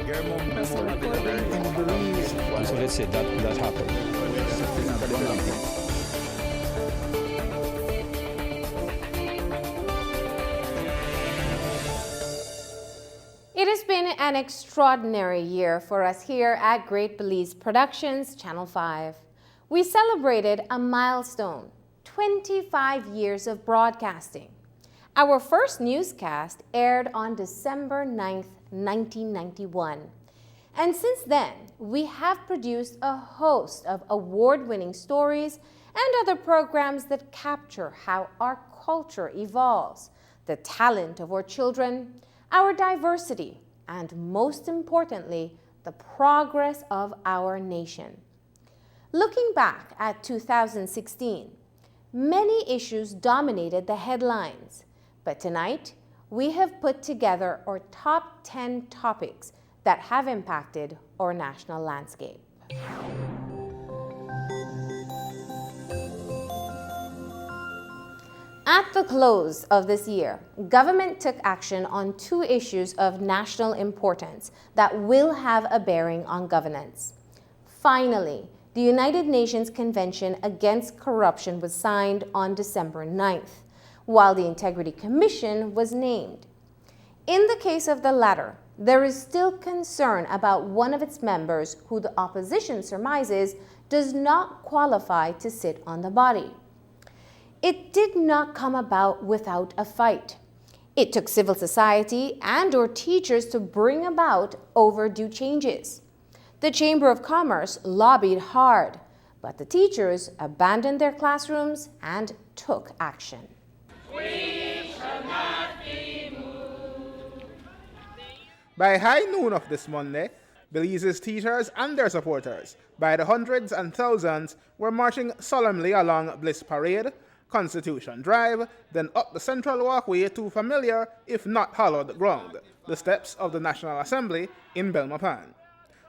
In Belize. So let's say that happened. It has been an extraordinary year for us here at Great Belize Productions, Channel 5. We celebrated a milestone, 25 years of broadcasting. Our first newscast aired on December 9th, 1991. And since then, we have produced a host of award-winning stories and other programs that capture how our culture evolves, the talent of our children, our diversity, and most importantly, the progress of our nation. Looking back at 2016, many issues dominated the headlines, but tonight we have put together our top 10 topics that have impacted our national landscape. At the close of this year, government took action on two issues of national importance that will have a bearing on governance. Finally, the United Nations Convention Against Corruption was signed on December 9th, while the Integrity Commission was named. In the case of the latter, there is still concern about one of its members who the opposition surmises does not qualify to sit on the body. It did not come about without a fight. It took civil society and or teachers to bring about overdue changes. The Chamber of Commerce lobbied hard, but the teachers abandoned their classrooms and took action. We shall not be moved. By high noon of this Monday, Belize's teachers and their supporters, by the hundreds and thousands, were marching solemnly along Bliss Parade, Constitution Drive, then up the central walkway to familiar, if not hallowed ground, the steps of the National Assembly in Belmopan.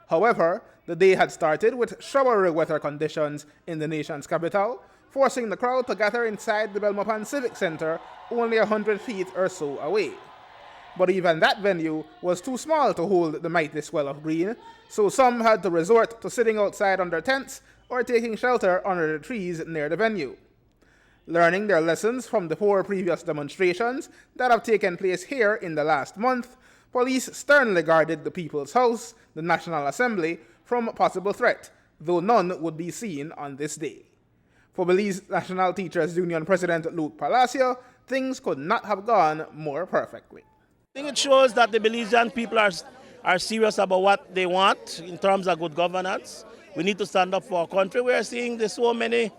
However, the day had started with showery weather conditions in the nation's capital, forcing the crowd to gather inside the Belmopan Civic Center only 100 feet or so away. But even that venue was too small to hold the mighty swell of green, so some had to resort to sitting outside under tents or taking shelter under the trees near the venue. Learning their lessons from the 4 previous demonstrations that have taken place here in the last month, police sternly guarded the People's House, the National Assembly, from possible threat, though none would be seen on this day. For Belize National Teachers Union President Luke Palacio, things could not have gone more perfectly. I think it shows that the Belizean people are serious about what they want in terms of good governance. We need to stand up for our country. We are seeing there's so many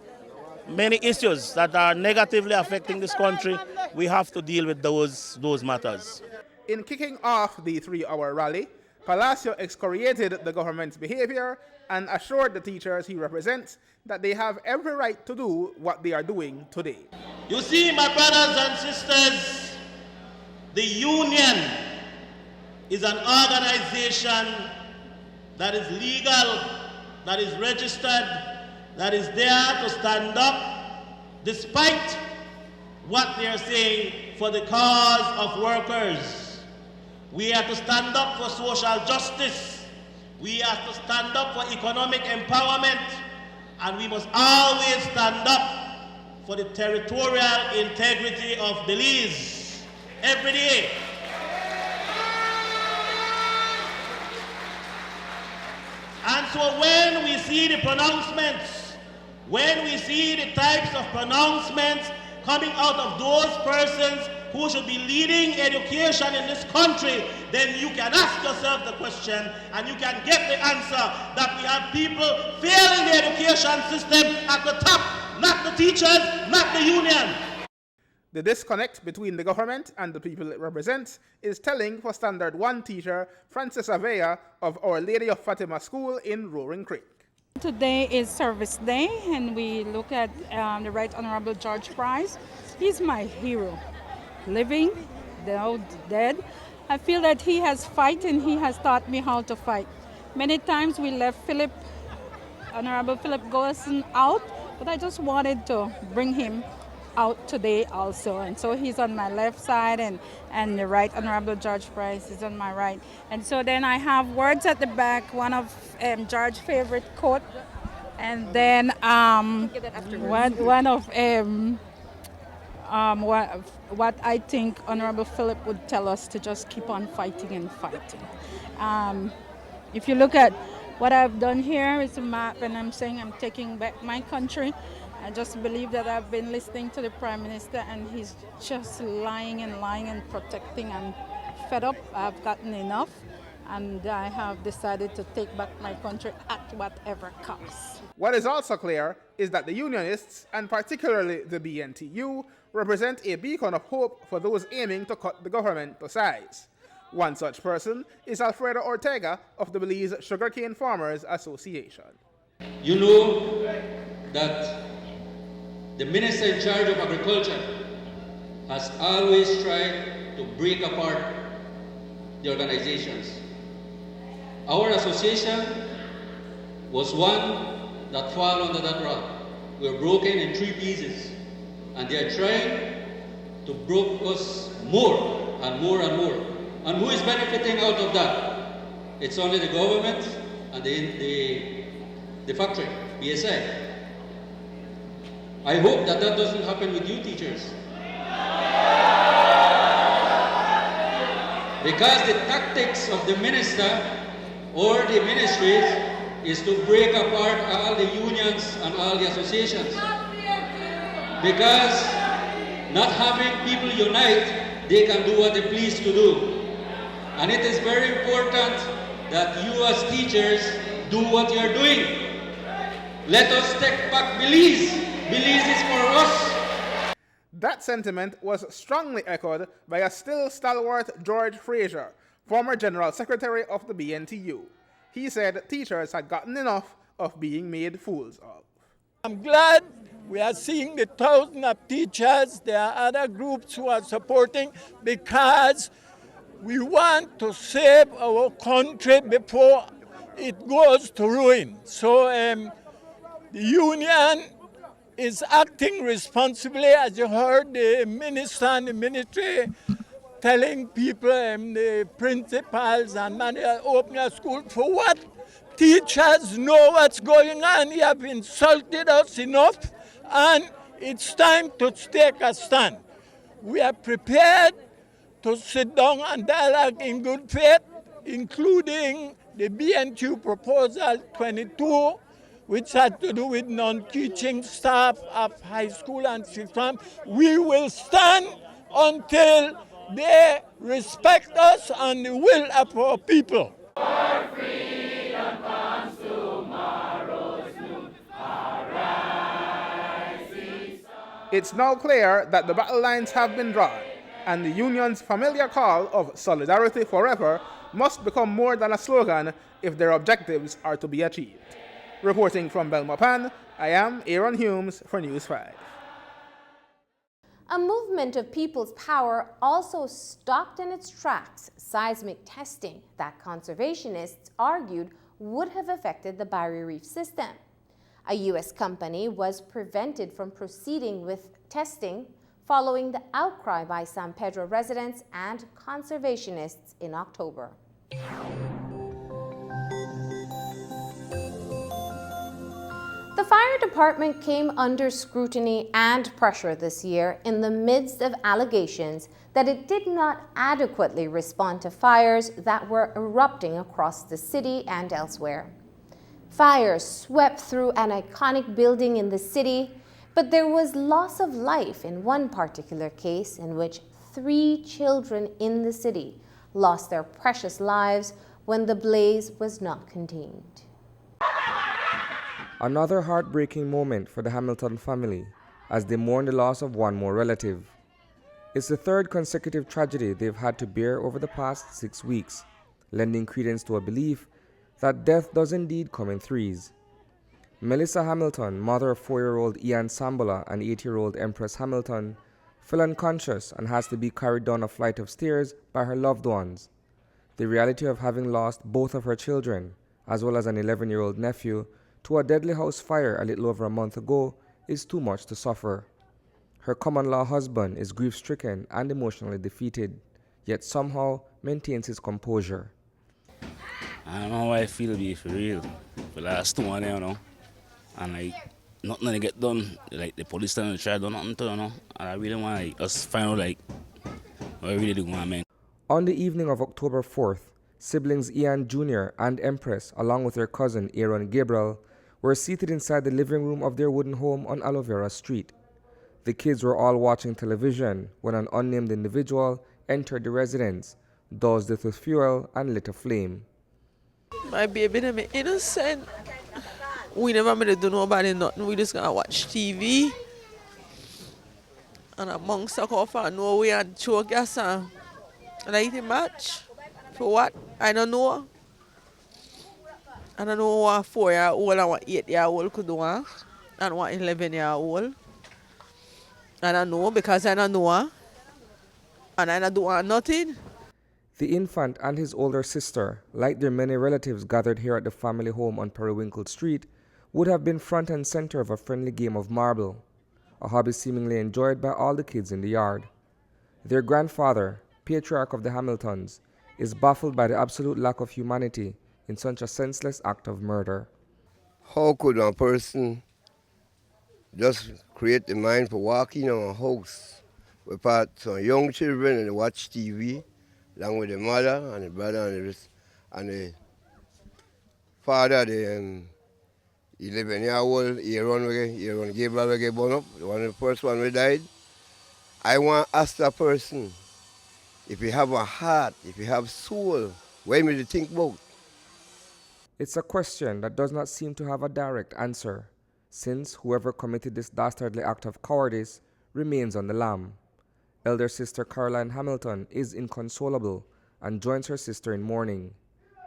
issues that are negatively affecting this country. We have to deal with those matters. In kicking off the 3-hour rally, Palacio excoriated the government's behavior and assured the teachers he represents that they have every right to do what they are doing today. You see, my brothers and sisters, the union is an organization that is legal, that is registered, that is there to stand up despite what they are saying for the cause of workers. We are to stand up for social justice. We are to stand up for economic empowerment. And we must always stand up for the territorial integrity of Belize every day. And so when we see the pronouncements, when we see the types of pronouncements coming out of those persons who should be leading education in this country, then you can ask yourself the question and you can get the answer that we have people failing the education system at the top, not the teachers, not the union. The disconnect between the government and the people it represents is telling for Standard 1 teacher Francis Avea of Our Lady of Fatima School in Roaring Creek. Today is Service Day, and we look at the Right Honorable George Price. He's my hero. Living, though dead, I feel that he has fight and he has taught me how to fight. Many times we left Honorable Philip Goerson out, but I just wanted to bring him out today also. And so he's on my left side, and the Right Honorable George Price is on my right. And so then I have words at the back, one of George's favorite quote, and then one of what I think Honorable Philip would tell us to just keep on fighting and fighting. If you look at what I've done here, it's a map, and I'm saying I'm taking back my country. I just believe that I've been listening to the Prime Minister, and he's just lying and protecting. I'm fed up. I've gotten enough, and I have decided to take back my country at whatever cost. What is also clear is that the Unionists, and particularly the BNTU, represent a beacon of hope for those aiming to cut the government to size. One such person is Alfredo Ortega of the Belize Sugarcane Farmers Association. You know that the minister in charge of agriculture has always tried to break apart the organizations. Our association was one that fell under that rock. We were broken in 3 pieces, and they are trying to break us more and more and more. And who is benefiting out of that? It's only the government and the factory, BSI. I hope that doesn't happen with you teachers. Because the tactics of the minister or the ministries is to break apart all the unions and all the associations. Because not having people unite, they can do what they please to do. And it is very important that you as teachers do what you are doing. Let us take back Belize. Belize is for us. That sentiment was strongly echoed by a still stalwart George Fraser, former General Secretary of the BNTU. He said teachers had gotten enough of being made fools of. I'm glad we are seeing the thousands of teachers. There are other groups who are supporting, because we want to save our country before it goes to ruin. So the union is acting responsibly, as you heard the minister and the ministry telling people, the principals and managers, open a school. For what? Teachers know what's going on. You have insulted us enough, and it's time to take a stand. We are prepared to sit down and dialogue in good faith, including the BNTU proposal 22, which had to do with non-teaching staff of high school and sixth form. We will stand until they respect us and the will of our people. For freedom comes tomorrow's noon, arise. It's now clear that the battle lines have been drawn, and the union's familiar call of solidarity forever must become more than a slogan if their objectives are to be achieved. Reporting from Belmopan, I am Aaron Humes for News 5. A movement of people's power also stopped in its tracks seismic testing that conservationists argued would have affected the Barrier Reef system. A U.S. company was prevented from proceeding with testing following the outcry by San Pedro residents and conservationists in October. The fire department came under scrutiny and pressure this year in the midst of allegations that it did not adequately respond to fires that were erupting across the city and elsewhere. Fires swept through an iconic building in the city, but there was loss of life in one particular case in which 3 children in the city lost their precious lives when the blaze was not contained. Another heartbreaking moment for the Hamilton family as they mourn the loss of one more relative. It's the 3rd consecutive tragedy they've had to bear over the past 6 weeks, lending credence to a belief that death does indeed come in threes. Melissa Hamilton, mother of 4-year-old Ian Sambola and 8-year-old Empress Hamilton, fell unconscious and has to be carried down a flight of stairs by her loved ones. The reality of having lost both of her children, as well as an 11-year-old nephew, to a deadly house fire a little over a month ago is too much to suffer. Her common-law husband is grief-stricken and emotionally defeated, yet somehow maintains his composure. I don't know how I feel be for real. For the last 2 months, you know. And like nothing to get done. Like the police trying to try to do nothing to, you know. And I really want to like just find out like what I really do want, man. On the evening of October 4th, siblings Ian Jr. and Empress, along with their cousin Earl and Gabriel, were seated inside the living room of their wooden home on Aloe Vera Street. The kids were all watching television when an unnamed individual entered the residence, doused it with fuel and lit a flame. My baby, them innocent. We never made to do nobody nothing. We just gonna watch TV. And a monk suck off and know we had choke gas and light a match. For what? I don't know. I don't know what 4-year-old and what 8-year-old could do, and what 11-year-old. I don't know because I don't know. And I don't do nothing. The infant and his older sister, like their many relatives gathered here at the family home on Periwinkle Street, would have been front and center of a friendly game of marble, a hobby seemingly enjoyed by all the kids in the yard. Their grandfather, patriarch of the Hamiltons, is baffled by the absolute lack of humanity in such a senseless act of murder. How could a person just create the mind for walking in a house with some young children and watch TV, along with the mother and the brother and the father, the 11-year-old Aaron Gabriel will get born up, the first one who died. I want to ask that person, if you have a heart, if you have soul, what do you think about? It's a question that does not seem to have a direct answer, since whoever committed this dastardly act of cowardice remains on the lam. Elder sister Caroline Hamilton is inconsolable and joins her sister in mourning.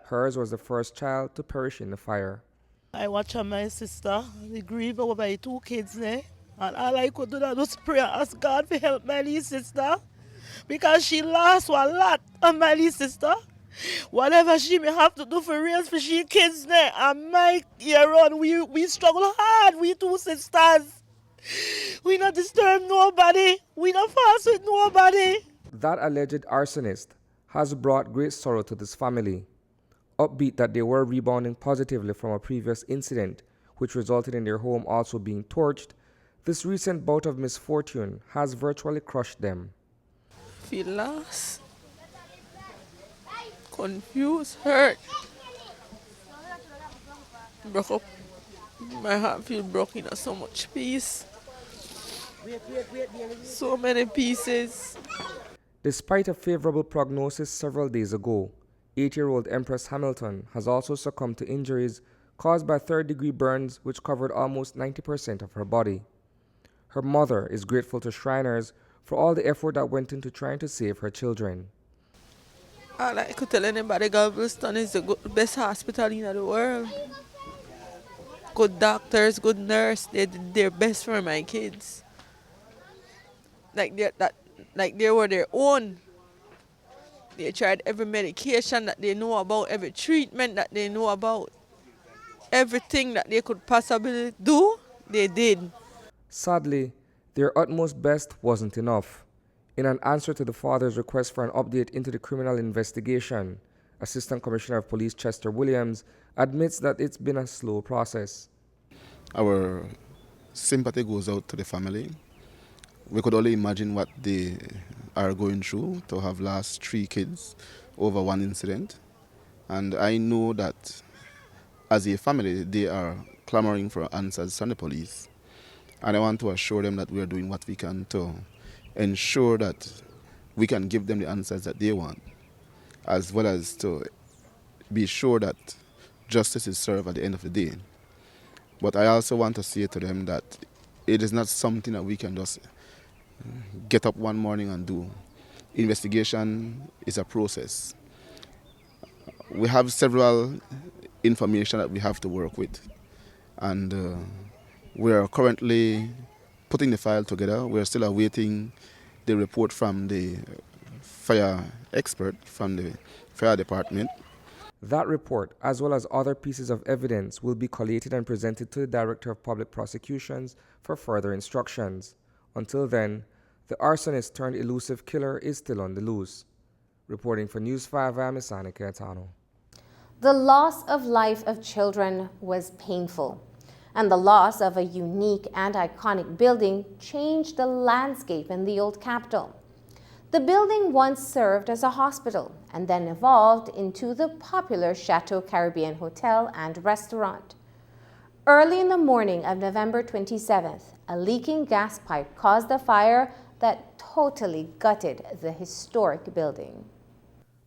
Hers was the first child to perish in the fire. I watch my sister, the grieve over my 2 kids there. And all I could do was pray and ask God to help my little sister. Because she lost a lot of my little sister. Whatever she may have to do for raise for she kids there. And my year on, we struggle hard, we 2 sisters. We not disturb nobody. We not fuss with nobody. That alleged arsonist has brought great sorrow to this family. Upbeat that they were rebounding positively from a previous incident, which resulted in their home also being torched, this recent bout of misfortune has virtually crushed them. Feel lost, confused, hurt, broke up. My heart feel broken in so much peace. So many pieces. Despite a favorable prognosis several days ago, 8-year-old Empress Hamilton has also succumbed to injuries caused by third-degree burns which covered almost 90% of her body. Her mother is grateful to Shriners for all the effort that went into trying to save her children. All I could tell anybody, Galveston is the best hospital in the world. Good doctors, good nurse, they did their best for my kids. Like they were their own. They tried every medication that they know about, every treatment that they know about. Everything that they could possibly do, they did. Sadly, their utmost best wasn't enough. In an answer to the father's request for an update into the criminal investigation, Assistant Commissioner of Police Chester Williams admits that it's been a slow process. Our sympathy goes out to the family. We could only imagine what they are going through to have lost 3 kids over one incident. And I know that as a family, they are clamoring for answers from the police. And I want to assure them that we are doing what we can to ensure that we can give them the answers that they want, as well as to be sure that justice is served at the end of the day. But I also want to say to them that it is not something that we can just get up one morning and do. Investigation is a process. We have several information that we have to work with, and we are currently putting the file together. We are still awaiting the report from the fire expert from the fire department. That report, as well as other pieces of evidence, will be collated and presented to the Director of Public Prosecutions for further instructions. Until then, the arsonist turned elusive killer is still on the loose. Reporting for News 5, I'm Isani Caetano. The loss of life of children was painful, and the loss of a unique and iconic building changed the landscape in the old capital. The building once served as a hospital and then evolved into the popular Chateau Caribbean Hotel and Restaurant. Early in the morning of November 27th, a leaking gas pipe caused a fire that totally gutted the historic building.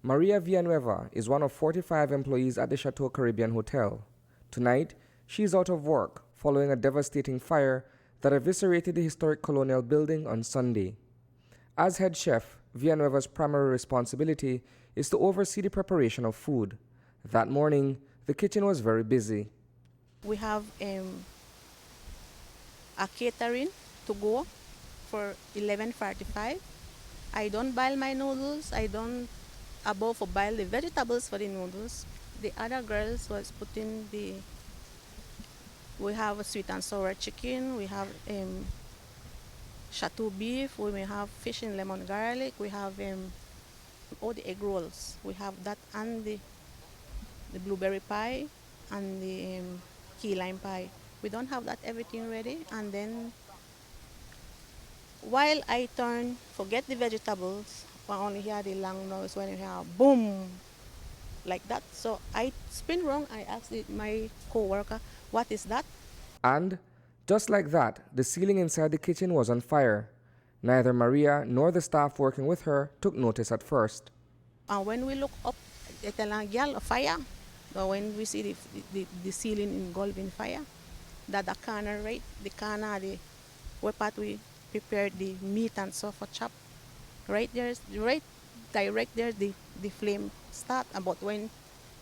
Maria Villanueva is one of 45 employees at the Chateau Caribbean Hotel. Tonight, she is out of work following a devastating fire that eviscerated the historic colonial building on Sunday. As head chef, Villanueva's primary responsibility is to oversee the preparation of food. That morning, the kitchen was very busy. We have a catering to go for 11:45. I don't boil my noodles. I don't above for boil the vegetables for the noodles. The other girls was putting we have a sweet and sour chicken. We have chateau beef. We may have fish and lemon garlic. We have all the egg rolls. We have that and the blueberry pie and the key lime pie. We don't have that everything ready, and then while I forget the vegetables, I only hear the long noise when you hear boom, like that. So I spin wrong. I asked my co-worker, what is that? And just like that, the ceiling inside the kitchen was on fire. Neither Maria nor the staff working with her took notice at first. And when we look up, it's a girl, a fire. But when we see the ceiling engulfed in fire, that the corner, right? The corner, where part we prepared the meat and so for chop. Right there, right direct there, the flame start. About when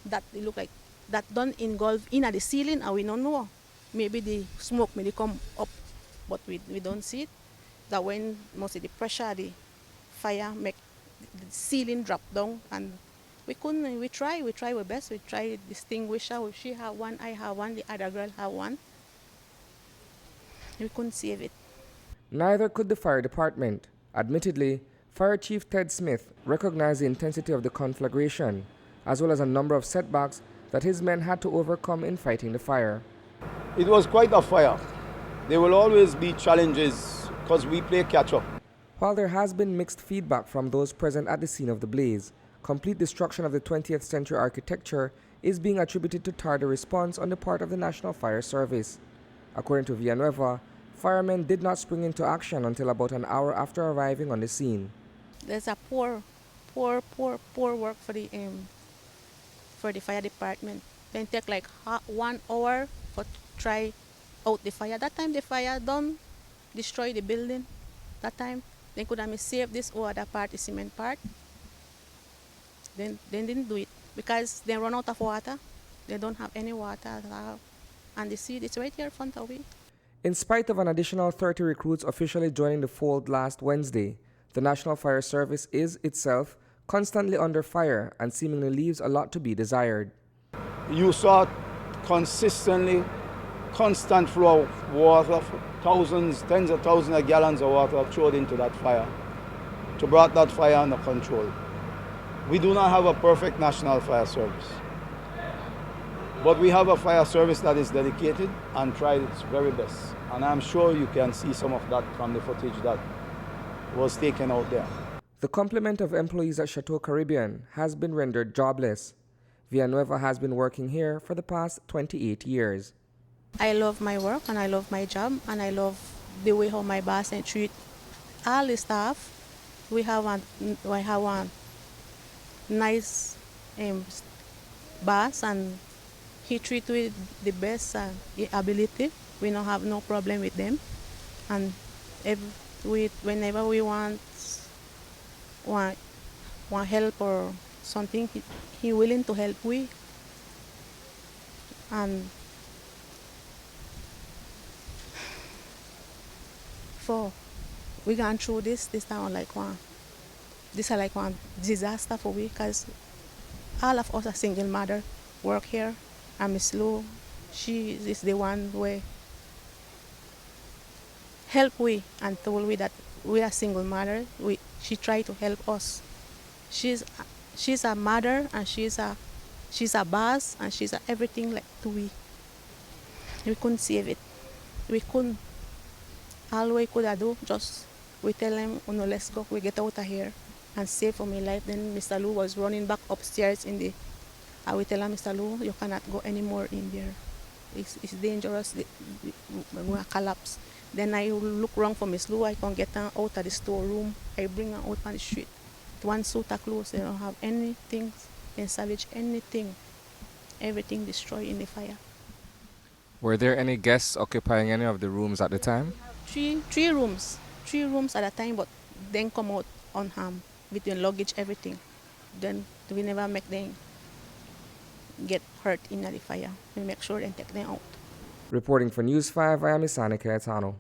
that it look like that don't engulf in at the ceiling, and we don't know. Maybe the smoke may come up, but we don't see it. That when mostly the pressure, the fire make the ceiling drop down, and we couldn't. We try our best. We try distinguish her. She have one, I have one, the other girl have one. We couldn't save it. Neither could the fire department. Admittedly, Fire Chief Ted Smith recognized the intensity of the conflagration, as well as a number of setbacks that his men had to overcome in fighting the fire. It was quite a fire. There will always be challenges because we play catch-up. While there has been mixed feedback from those present at the scene of the blaze, complete destruction of the 20th century architecture is being attributed to tardy response on the part of the National Fire Service. According to Villanueva, firemen did not spring into action until about an hour after arriving on the scene. There's a poor work for the fire department. Then take like 1 hour for try out the fire. That time the fire don't destroy the building. That time they could have saved this or other part, the cement part. Then they didn't do it because they run out of water. They don't have any water, and the seed is right here in front of me. In spite of an additional 30 recruits officially joining the fold last Wednesday, the National Fire Service is itself constantly under fire and seemingly leaves a lot to be desired. You saw constant flow of water, thousands, tens of thousands of gallons of water thrown into that fire to bring that fire under control. We do not have a perfect National Fire Service, but we have a fire service that is dedicated and tried its very best. And I'm sure you can see some of that from the footage that was taken out there. The complement of employees at Chateau Caribbean has been rendered jobless. Villanueva has been working here for the past 28 years. I love my work and I love my job and I love the way how my boss and treat all the staff. We have a nice boss and he treats with the best ability. We don't have no problem with them, and whenever we want help or something, he willing to help we. And for we gone through this time like one disaster for we, because all of us are single mother work here. I'm Miss Lou. She is the one where help we and told we that we are single mother. She tried to help us. She's a mother and she's a boss and she's a everything like to we. We couldn't save it. We couldn't. All we could do just we tell him, oh no, let's go. We get out of here and save for my life. Then Mr. Lou was running back upstairs in the. I will tell him, Mr. Lou, you cannot go anymore in there. It's dangerous. We're going to collapse. Then I look wrong for Miss Lou. I can get her out of the storeroom. I bring her out on the street. One suit of clothes. They don't have anything. They salvage anything. Everything destroyed in the fire. Were there any guests occupying any of the rooms at the time? Three rooms. 3 rooms at a time, but then come out unharmed with the luggage, everything. Then we never make them get hurt in the fire. We make sure and take them out. Reporting for News 5, I am Isani Cayetano.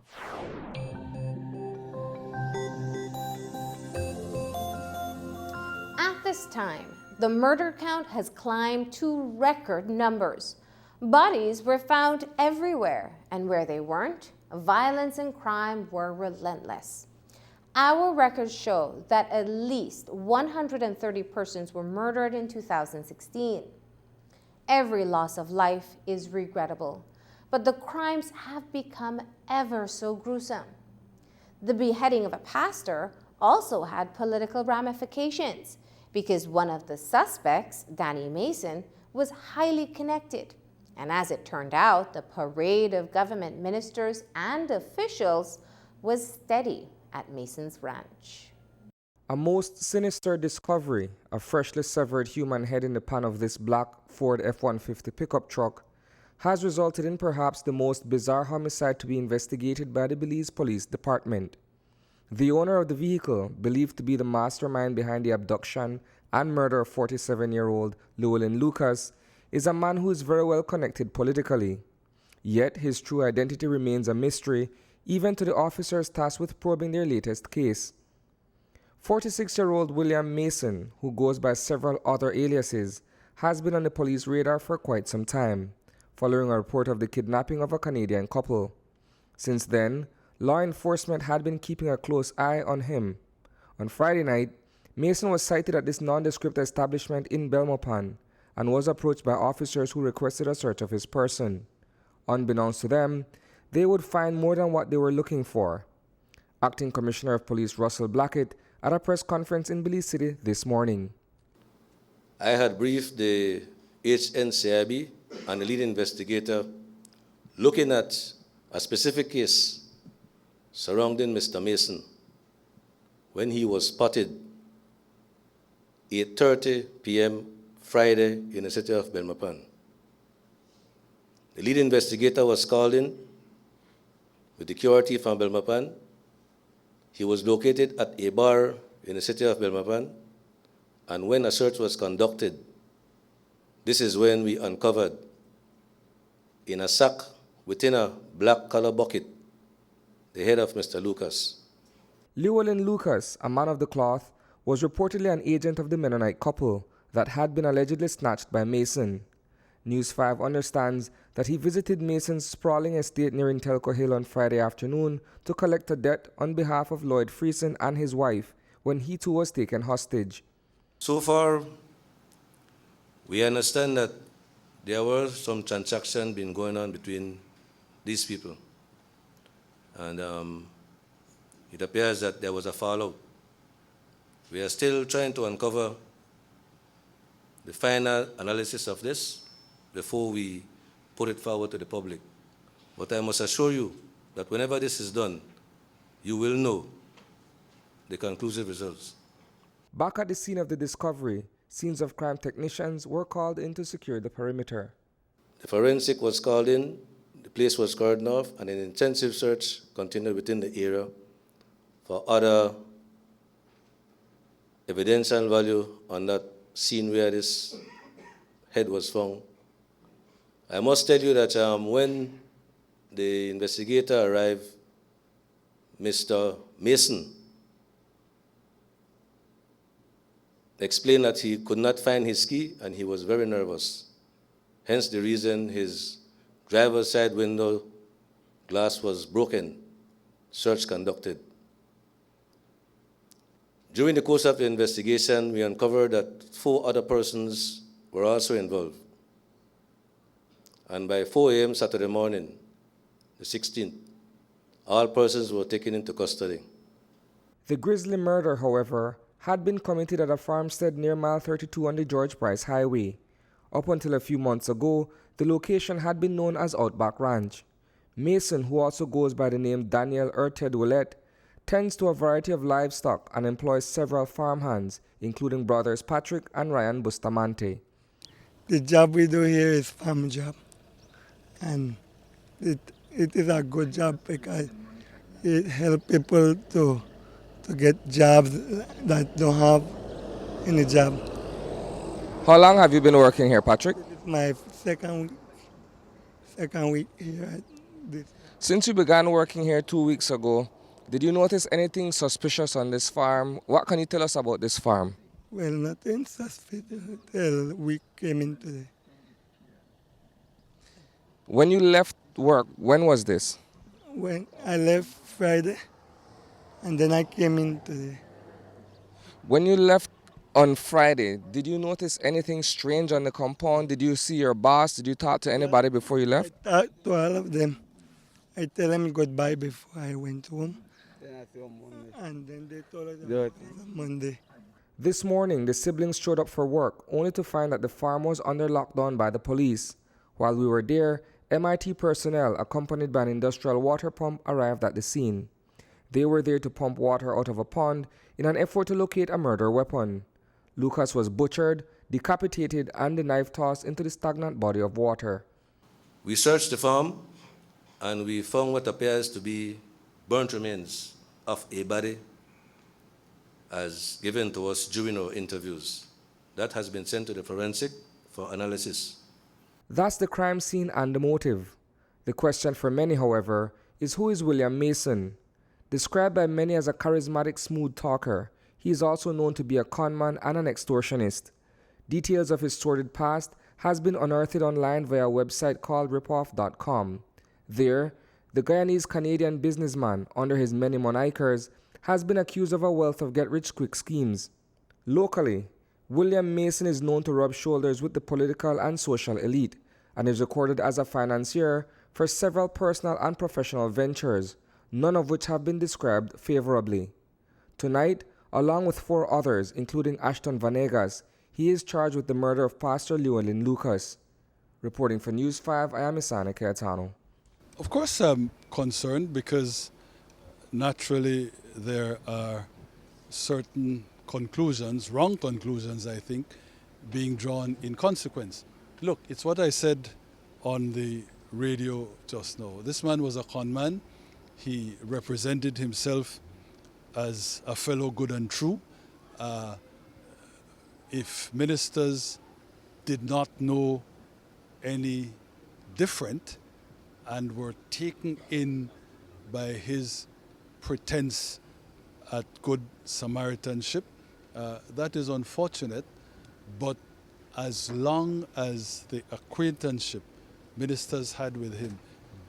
At this time, the murder count has climbed to record numbers. Bodies were found everywhere, and where they weren't, violence and crime were relentless. Our records show that at least 130 persons were murdered in 2016. Every loss of life is regrettable, but the crimes have become ever so gruesome. The beheading of a pastor also had political ramifications because one of the suspects, Danny Mason, was highly connected. And as it turned out, the parade of government ministers and officials was steady at Mason's ranch. A most sinister discovery, a freshly severed human head in the pan of this black Ford F-150 pickup truck, has resulted in perhaps the most bizarre homicide to be investigated by the Belize Police Department. The owner of the vehicle, believed to be the mastermind behind the abduction and murder of 47-year-old Llewellyn Lucas, is a man who is very well connected politically. Yet his true identity remains a mystery, even to the officers tasked with probing their latest case. 46-year-old William Mason, who goes by several other aliases, has been on the police radar for quite some time, following a report of the kidnapping of a Canadian couple. Since then, law enforcement had been keeping a close eye on him. On Friday night, Mason was sighted at this nondescript establishment in Belmopan and was approached by officers who requested a search of his person. Unbeknownst to them, they would find more than what they were looking for. Acting Commissioner of Police Russell Blackett at a press conference in Belize City this morning. I had briefed the HNCIB and the lead investigator looking at a specific case surrounding Mr. Mason when he was spotted 8:30 p.m. Friday in the city of Belmopan. The lead investigator was called in with the QRT from Belmopan. He was located at a bar in the city of Belmopan, and when a search was conducted, this is when we uncovered in a sack within a black color bucket the head of Mr. Lucas. Llewellyn Lucas, a man of the cloth, was reportedly an agent of the Mennonite couple that had been allegedly snatched by Mason. News 5 understands that he visited Mason's sprawling estate near Intelco Hill on Friday afternoon to collect a debt on behalf of Lloyd Friesen and his wife when he too was taken hostage. So far, we understand that there were some transactions been going on between these people. And it appears that there was a fallout. We are still trying to uncover the final analysis of this before we put it forward to the public. But I must assure you that whenever this is done, you will know the conclusive results. Back at the scene of the discovery, scenes of crime technicians were called in to secure the perimeter. The forensic was called in, the place was cordoned off, and an intensive search continued within the area for other evidential value on that scene where this head was found. I must tell you that when the investigator arrived, Mr. Mason explained that he could not find his key and he was very nervous. Hence the reason his driver's side window glass was broken search conducted. During the course of the investigation, we uncovered that 4 other persons were also involved. And by 4 a.m. Saturday morning, the 16th, all persons were taken into custody. The grisly murder, however, had been committed at a farmstead near mile 32 on the George Price Highway. Up until a few months ago, the location had been known as Outback Ranch. Mason, who also goes by the name Daniel Erted Willett, tends to a variety of livestock and employs several farmhands, including brothers Patrick and Ryan Bustamante. The job we do here is farm job, and it is a good job because it helps people to get jobs that don't have any job. How long have you been working here, Patrick? It's my second week here at this. Since you began working here 2 weeks ago, did you notice anything suspicious on this farm? What can you tell us about this farm? Well, nothing suspicious until we came in today. When you left work, when was this? When I left Friday, and then I came in today. When you left on Friday, did you notice anything strange on the compound? Did you see your boss? Did you talk to anybody before you left? I talked to all of them. I tell them goodbye before I went home. And then they told us it was Monday. This morning, the siblings showed up for work, only to find that the farm was under lockdown by the police. While we were there, MIT personnel, accompanied by an industrial water pump, arrived at the scene. They were there to pump water out of a pond in an effort to locate a murder weapon. Lucas was butchered, decapitated, and the knife tossed into the stagnant body of water. We searched the farm, and we found what appears to be burnt remains of a body as given to us during our interviews. That has been sent to the forensic for analysis. That's the crime scene and the motive. The question for many, however, is who is William Mason? Described by many as a charismatic, smooth talker, he is also known to be a conman and an extortionist. Details of his sordid past has been unearthed online via a website called ripoff.com. There, the Guyanese-Canadian businessman, under his many monikers, has been accused of a wealth of get-rich-quick schemes. Locally, William Mason is known to rub shoulders with the political and social elite, and is recorded as a financier for several personal and professional ventures, none of which have been described favorably. Tonight, along with 4 others, including Ashton Vanegas, he is charged with the murder of Pastor Llewellyn Lucas. Reporting for News 5, I am Isana Cayetano. Of course I'm concerned because naturally there are certain conclusions, wrong conclusions I think, being drawn in consequence. Look, it's what I said on the radio just now. This man was a con man. He represented himself as a fellow good and true. If ministers did not know any different and were taken in by his pretense at good Samaritanship, that is unfortunate, but as long as the acquaintanceship ministers had with him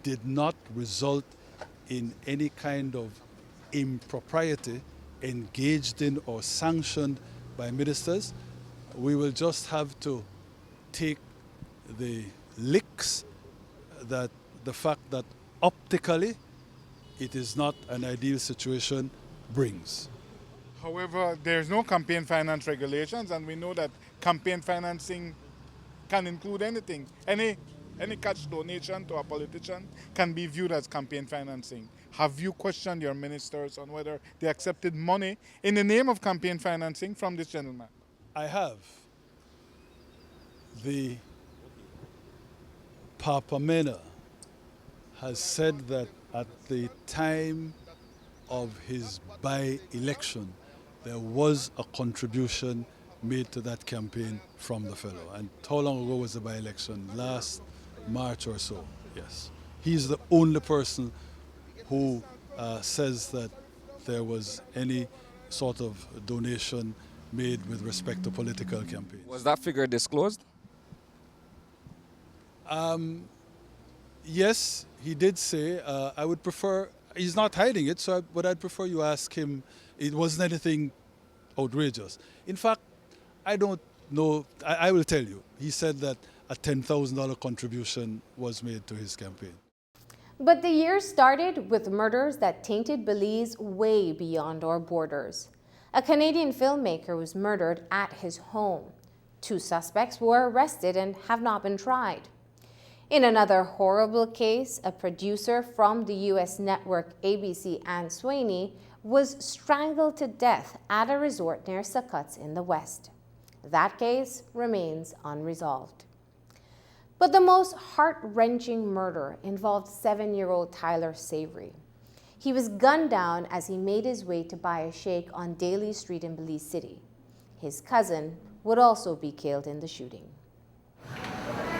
did not result in any kind of impropriety engaged in or sanctioned by ministers, we will just have to take the licks that the fact that optically it is not an ideal situation brings. However, there's no campaign finance regulations, and we know that campaign financing can include anything. Any cash donation to a politician can be viewed as campaign financing. Have you questioned your ministers on whether they accepted money in the name of campaign financing from this gentleman? I have. The Papa Mena has said that at the time of his by-election, there was a contribution made to that campaign from the fellow. And how long ago was the by-election? Last March or so, yes. He's the only person who says that there was any sort of donation made with respect to political campaigns. Was that figure disclosed? Yes, he did say, I would prefer He's not hiding it, but I'd prefer you ask him. It wasn't anything outrageous. In fact, I don't know. I will tell you. He said that a $10,000 contribution was made to his campaign. But the year started with murders that tainted Belize way beyond our borders. A Canadian filmmaker was murdered at his home. 2 suspects were arrested and have not been tried. In another horrible case, a producer from the U.S. network ABC, Anne Sweeney, was strangled to death at a resort near Secaucus in the West. That case remains unresolved. But the most heart-wrenching murder involved 7-year-old Tyler Savory. He was gunned down as he made his way to buy a shake on Daly Street in Belize City. His cousin would also be killed in the shooting.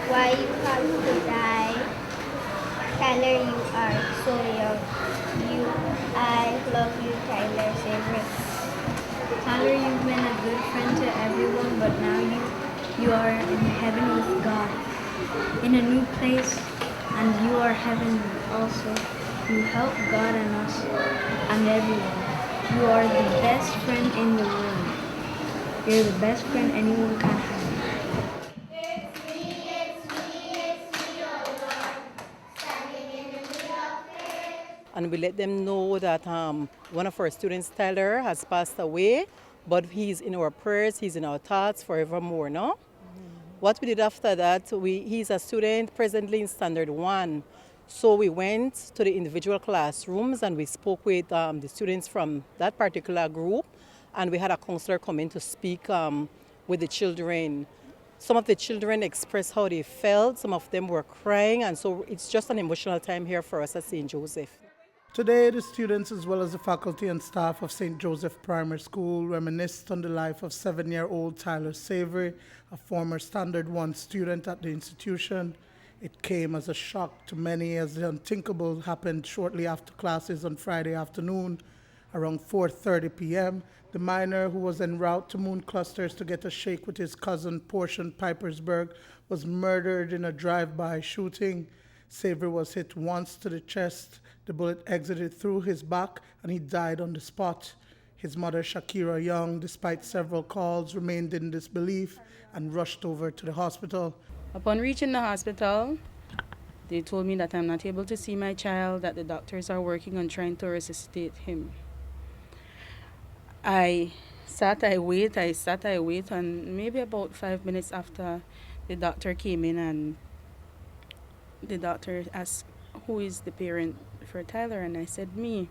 Why you have to die? Tyler, you are so young. I love you, Tyler Savory. Tyler, you've been a good friend to everyone, but now you are in heaven with God, in a new place, and you are heaven also. You help God and us and everyone. You are the best friend in the world. You're the best friend anyone can have. And we let them know that one of our students, Tyler, has passed away, but he's in our prayers, he's in our thoughts forevermore, no? What we did after that, he's a student presently in Standard 1. So we went to the individual classrooms and we spoke with the students from that particular group, and we had a counselor come in to speak with the children. Some of the children expressed how they felt, some of them were crying, and so it's just an emotional time here for us at St. Joseph. Today, the students as well as the faculty and staff of St. Joseph Primary School reminisced on the life of 7-year-old Tyler Savory, a former Standard 1 student at the institution. It came as a shock to many as the unthinkable happened shortly after classes on Friday afternoon. Around 4:30 p.m., the minor, who was en route to Moon Clusters to get a shake with his cousin Portion Pipersburg, was murdered in a drive-by shooting. Savory was hit once to the chest. The bullet exited through his back and he died on the spot. His mother, Shakira Young, despite several calls, remained in disbelief and rushed over to the hospital. Upon reaching the hospital, they told me that I'm not able to see my child, that the doctors are working on trying to resuscitate him. I sat, I wait, and maybe about 5 minutes after the doctor came in and the doctor asked, who is the parent for Tyler? And I said, me.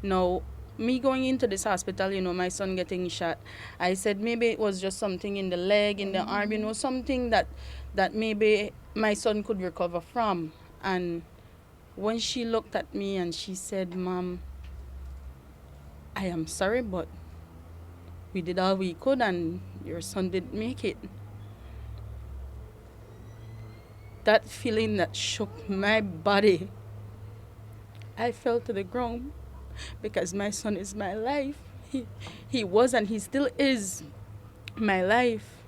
Now, me going into this hospital, my son getting shot, I said maybe it was just something in the leg, in the arm, something that maybe my son could recover from. And when she looked at me and she said, Mom, I am sorry, but we did all we could and your son didn't make it. That feeling that shook my body, I fell to the ground because my son is my life. He was and he still is my life.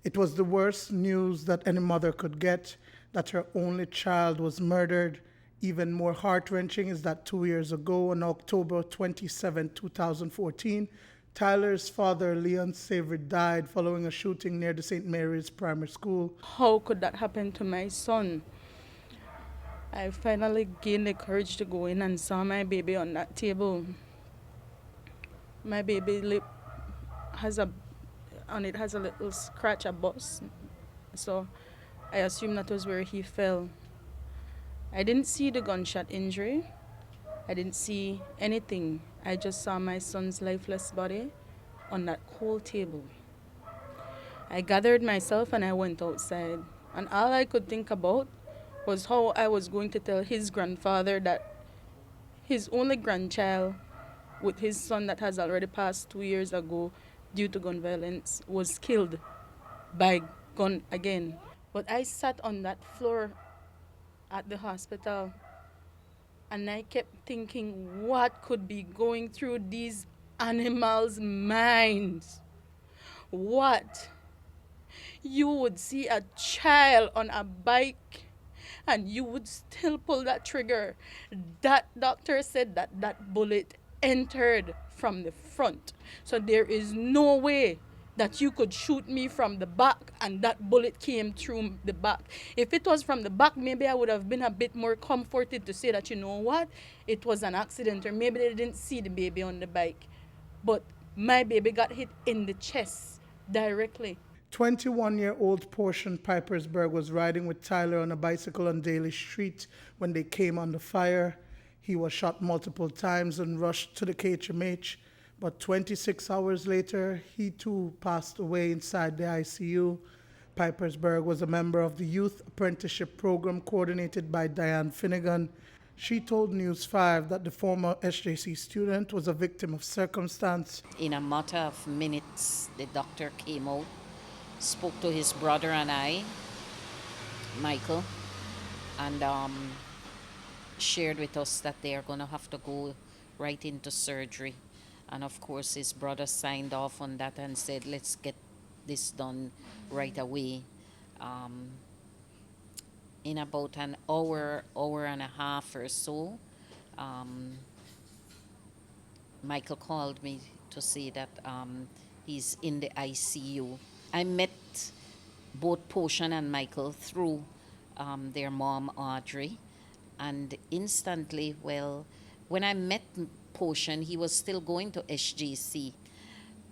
It was the worst news that any mother could get, that her only child was murdered. Even more heart-wrenching is that 2 years ago, on October 27, 2014, Tyler's father, Leon Savory, died following a shooting near the St. Mary's Primary School. How could that happen to my son? I finally gained the courage to go in and saw my baby on that table. My baby lip has a little scratch, a bust. So I assumed that was where he fell. I didn't see the gunshot injury. I didn't see anything. I just saw my son's lifeless body on that cold table. I gathered myself and I went outside. And all I could think about was how I was going to tell his grandfather that his only grandchild, with his son that has already passed 2 years ago due to gun violence, was killed by gun again. But I sat on that floor at the hospital and I kept thinking, what could be going through these animals' minds? What? You would see a child on a bike and you would still pull that trigger. That doctor said that that bullet entered from the front. So there is no way that you could shoot me from the back and that bullet came through the back. If it was from the back, maybe I would have been a bit more comforted to say that, you know what, it was an accident, or maybe they didn't see the baby on the bike. But my baby got hit in the chest directly. 21-year-old Portion Pipersburg was riding with Tyler on a bicycle on Daly Street when they came under fire. He was shot multiple times and rushed to the KHMH, but 26 hours later, he too passed away inside the ICU. Pipersburg was a member of the Youth Apprenticeship Program coordinated by Diane Finnegan. She told News 5 that the former SJC student was a victim of circumstance. In a matter of minutes, the doctor came out, spoke to his brother and I, Michael, and shared with us that they are going to have to go right into surgery. And of course, his brother signed off on that and said, let's get this done right away. In about an hour and a half or so, Michael called me to say that he's in the ICU. I met both Portion and Michael through their mom, Audrey, and instantly, well, when I met Portion, he was still going to SJC,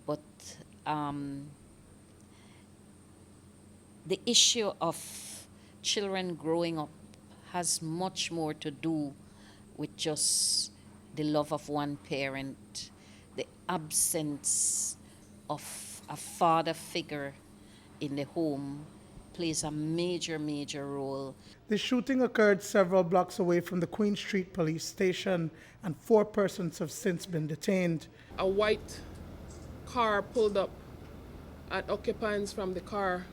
but the issue of children growing up has much more to do with just the love of one parent, the absence of a father figure in the home plays a major role. The shooting occurred several blocks away from the Queen Street police station, and 4 persons have since been detained. A white car pulled up, and occupants from the car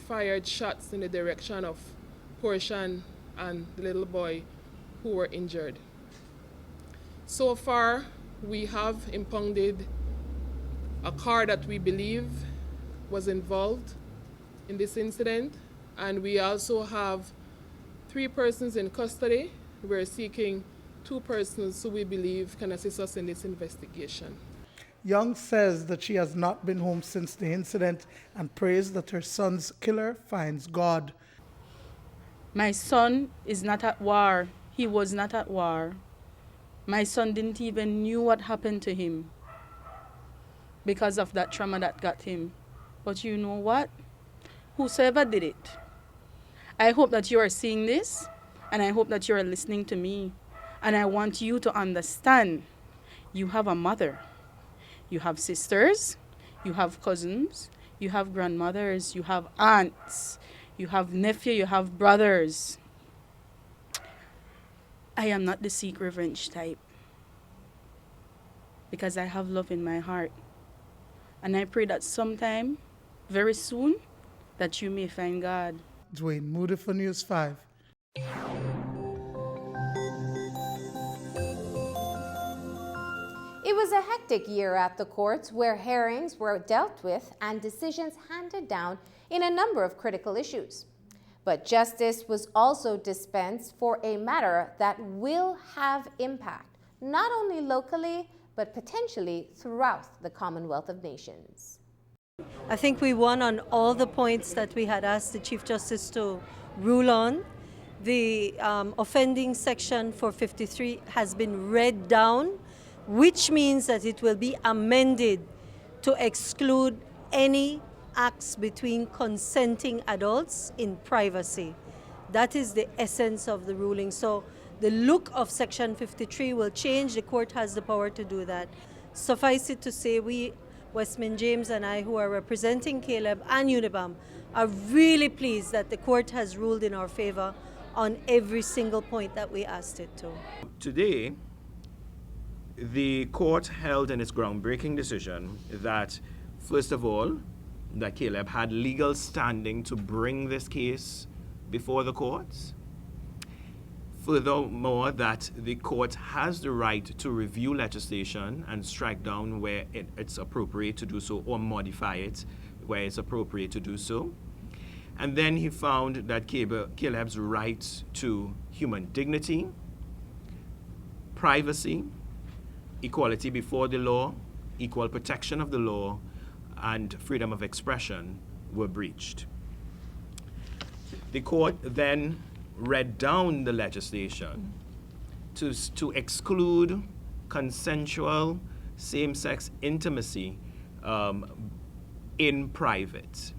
fired shots in the direction of Portion and the little boy who were injured. So far, we have impounded a car that we believe was involved in this incident, and we also have 3 persons in custody. We're seeking 2 persons who we believe can assist us in this investigation. Young says that she has not been home since the incident and prays that her son's killer finds God. My son is not at war. He was not at war. My son didn't even knew what happened to him because of that trauma that got him. But you know what? Whosoever did it, I hope that you are seeing this, and I hope that you are listening to me. And I want you to understand, you have a mother, you have sisters, you have cousins, you have grandmothers, you have aunts, you have nephew, you have brothers. I am not the seek revenge type, because I have love in my heart. And I pray that sometime, very soon, that you may find God. Dwayne Moody for News 5. It was a hectic year at the courts where hearings were dealt with and decisions handed down in a number of critical issues. But justice was also dispensed for a matter that will have impact, not only locally, but potentially throughout the Commonwealth of Nations. I think we won on all the points that we had asked the Chief Justice to rule on. The offending section 453 has been read down, which means that it will be amended to exclude any acts between consenting adults in privacy. That is the essence of the ruling. So the look of Section 53 will change. The court has the power to do that. Suffice it to say, we, Westman James and I, who are representing Caleb and Unibam, are really pleased that the court has ruled in our favor on every single point that we asked it to. Today, the court held in its groundbreaking decision that, first of all, that Caleb had legal standing to bring this case before the courts. Furthermore, that the court has the right to review legislation and strike down where it's appropriate to do so, or modify it where it's appropriate to do so. And then he found that Caleb's right to human dignity, privacy, equality before the law, equal protection of the law, and freedom of expression were breached. The court then read down the legislation to exclude consensual same-sex intimacy in private.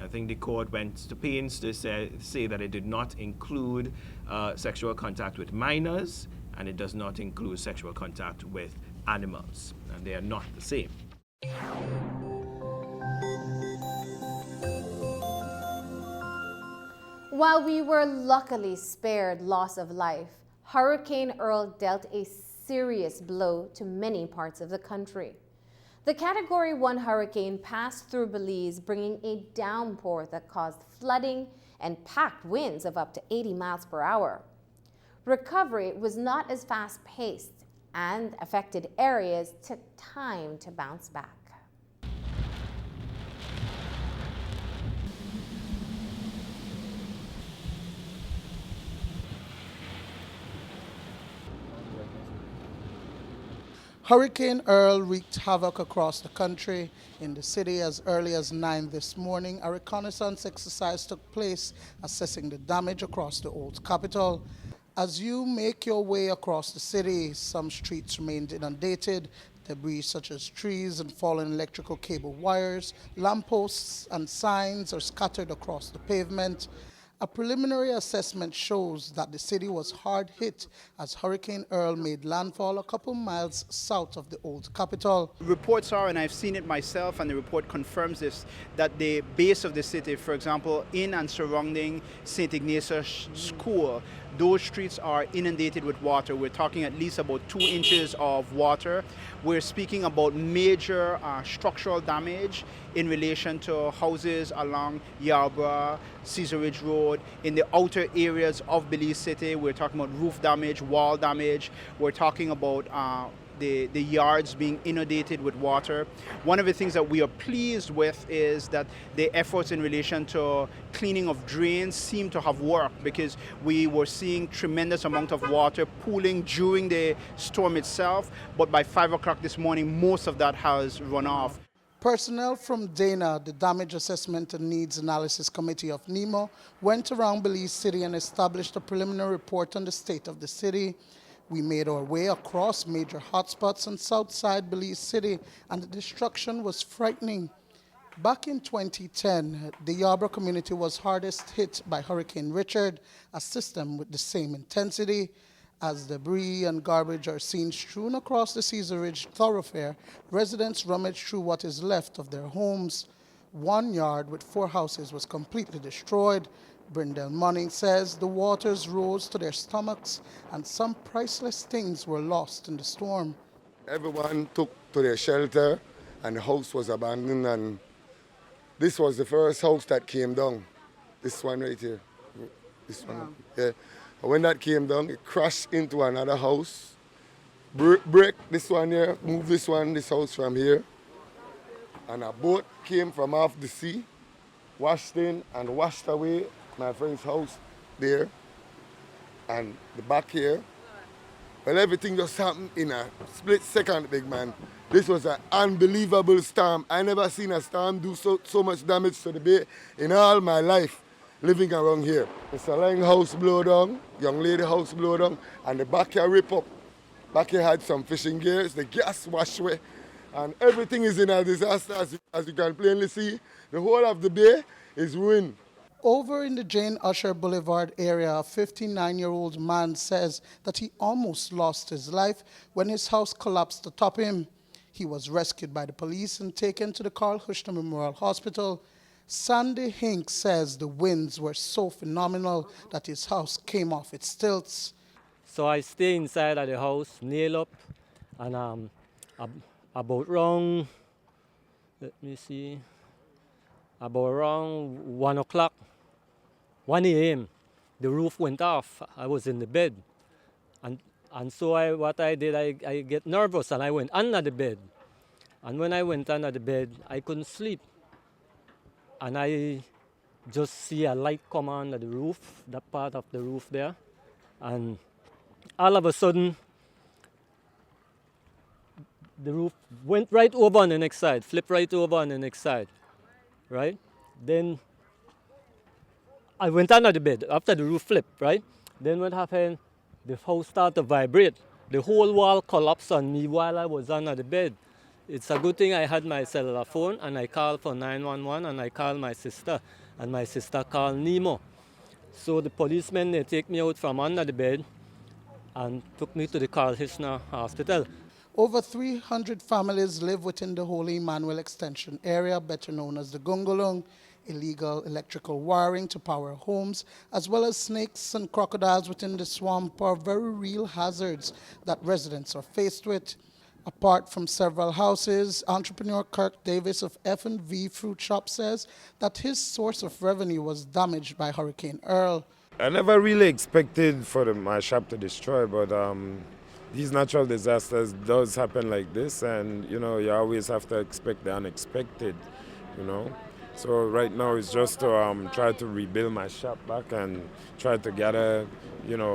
I think the court went to pains to say that it did not include sexual contact with minors, and it does not include sexual contact with animals, and they are not the same. While we were luckily spared loss of life, Hurricane Earl dealt a serious blow to many parts of the country. The Category 1 hurricane passed through Belize, bringing a downpour that caused flooding and packed winds of up to 80 miles per hour. Recovery was not as fast-paced, and affected areas took time to bounce back. Hurricane Earl wreaked havoc across the country. In the city as early as 9 this morning, a reconnaissance exercise took place, assessing the damage across the old capital. As you make your way across the city, some streets remained inundated. Debris such as trees and fallen electrical cable wires, lampposts and signs are scattered across the pavement. A preliminary assessment shows that the city was hard hit as Hurricane Earl made landfall a couple miles south of the old capital. Reports are, and I've seen it myself, and the report confirms this, that the base of the city, for example, in and surrounding St. Ignatius School, those streets are inundated with water. We're talking at least about 2 inches of water. We're speaking about major structural damage in relation to houses along Yarborough, Cesar Ridge Road. In the outer areas of Belize City, we're talking about roof damage, wall damage. We're talking about the yards being inundated with water. One of the things that we are pleased with is that the efforts in relation to cleaning of drains seem to have worked, because we were seeing tremendous amount of water pooling during the storm itself, but by 5 o'clock this morning, most of that has run off. Personnel from DANA, the Damage Assessment and Needs Analysis Committee of NEMO, went around Belize City and established a preliminary report on the state of the city. We made our way across major hotspots on Southside Belize City, and the destruction was frightening. Back in 2010, the Yarborough community was hardest hit by Hurricane Richard, a system with the same intensity. As debris and garbage are seen strewn across the Cesar Ridge thoroughfare, residents rummage through what is left of their homes. One yard with 4 houses was completely destroyed. Brindle Munning says the waters rose to their stomachs and some priceless things were lost in the storm. Everyone took to their shelter and the house was abandoned, and this was the first house that came down. This one right here. This one. Yeah. And when that came down, it crashed into another house. Break this one here, move this house from here. And a boat came from off the sea, washed in and washed away my friend's house there and the back here. Well, everything just happened in a split second, big man. This was an unbelievable storm. I never seen a storm do so much damage to the bay in all my life living around here. The Salang house blow down, young lady house blow down, and the back here rip up. Back here had some fishing gears, the gas washed away, and everything is in a disaster. As you can plainly see, the whole of the bay is ruined. Over in the Jane Usher Boulevard area, a 59-year-old man says that he almost lost his life when his house collapsed atop him. He was rescued by the police and taken to the Carl Hushner Memorial Hospital. Sandy Hink says the winds were so phenomenal that his house came off its stilts. So I stay inside of the house, nail up, and about around, about around 1 o'clock, 1 a.m., the roof went off. I was in the bed. And so what I did, I get nervous and I went under the bed. And when I went under the bed, I couldn't sleep. And I just see a light come on at the roof, that part of the roof there. And all of a sudden, the roof went right over on the next side, flipped right over on the next side, right? Then I went under the bed after the roof flipped, right? Then what happened? The house started to vibrate. The whole wall collapsed on me while I was under the bed. It's a good thing I had my cellular phone and I called for 911 and I called my sister and my sister called Nemo. So the policemen, they take me out from under the bed and took me to the Carl Hitchner Hospital. Over 300 families live within the Holy Emmanuel Extension area, better known as the Gungulung. Illegal electrical wiring to power homes, as well as snakes and crocodiles within the swamp are very real hazards that residents are faced with. Apart from several houses, entrepreneur Kirk Davis of F&V Fruit Shop says that his source of revenue was damaged by Hurricane Earl. I never really expected for my shop to destroy, but these natural disasters does happen like this, and you always have to expect the unexpected, So right now it's just to try to rebuild my shop back and try to gather,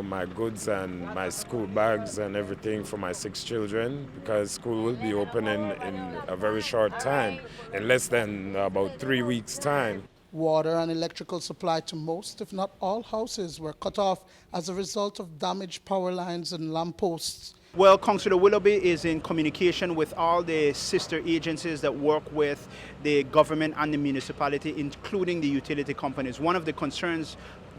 my goods and my school bags and everything for my 6 children, because school will be opening in a very short time, in less than about 3 weeks' time. Water and electrical supply to most, if not all, houses were cut off as a result of damaged power lines and lampposts. Well, Councillor Willoughby is in communication with all the sister agencies that work with the government and the municipality, including the utility companies. One of the concerns,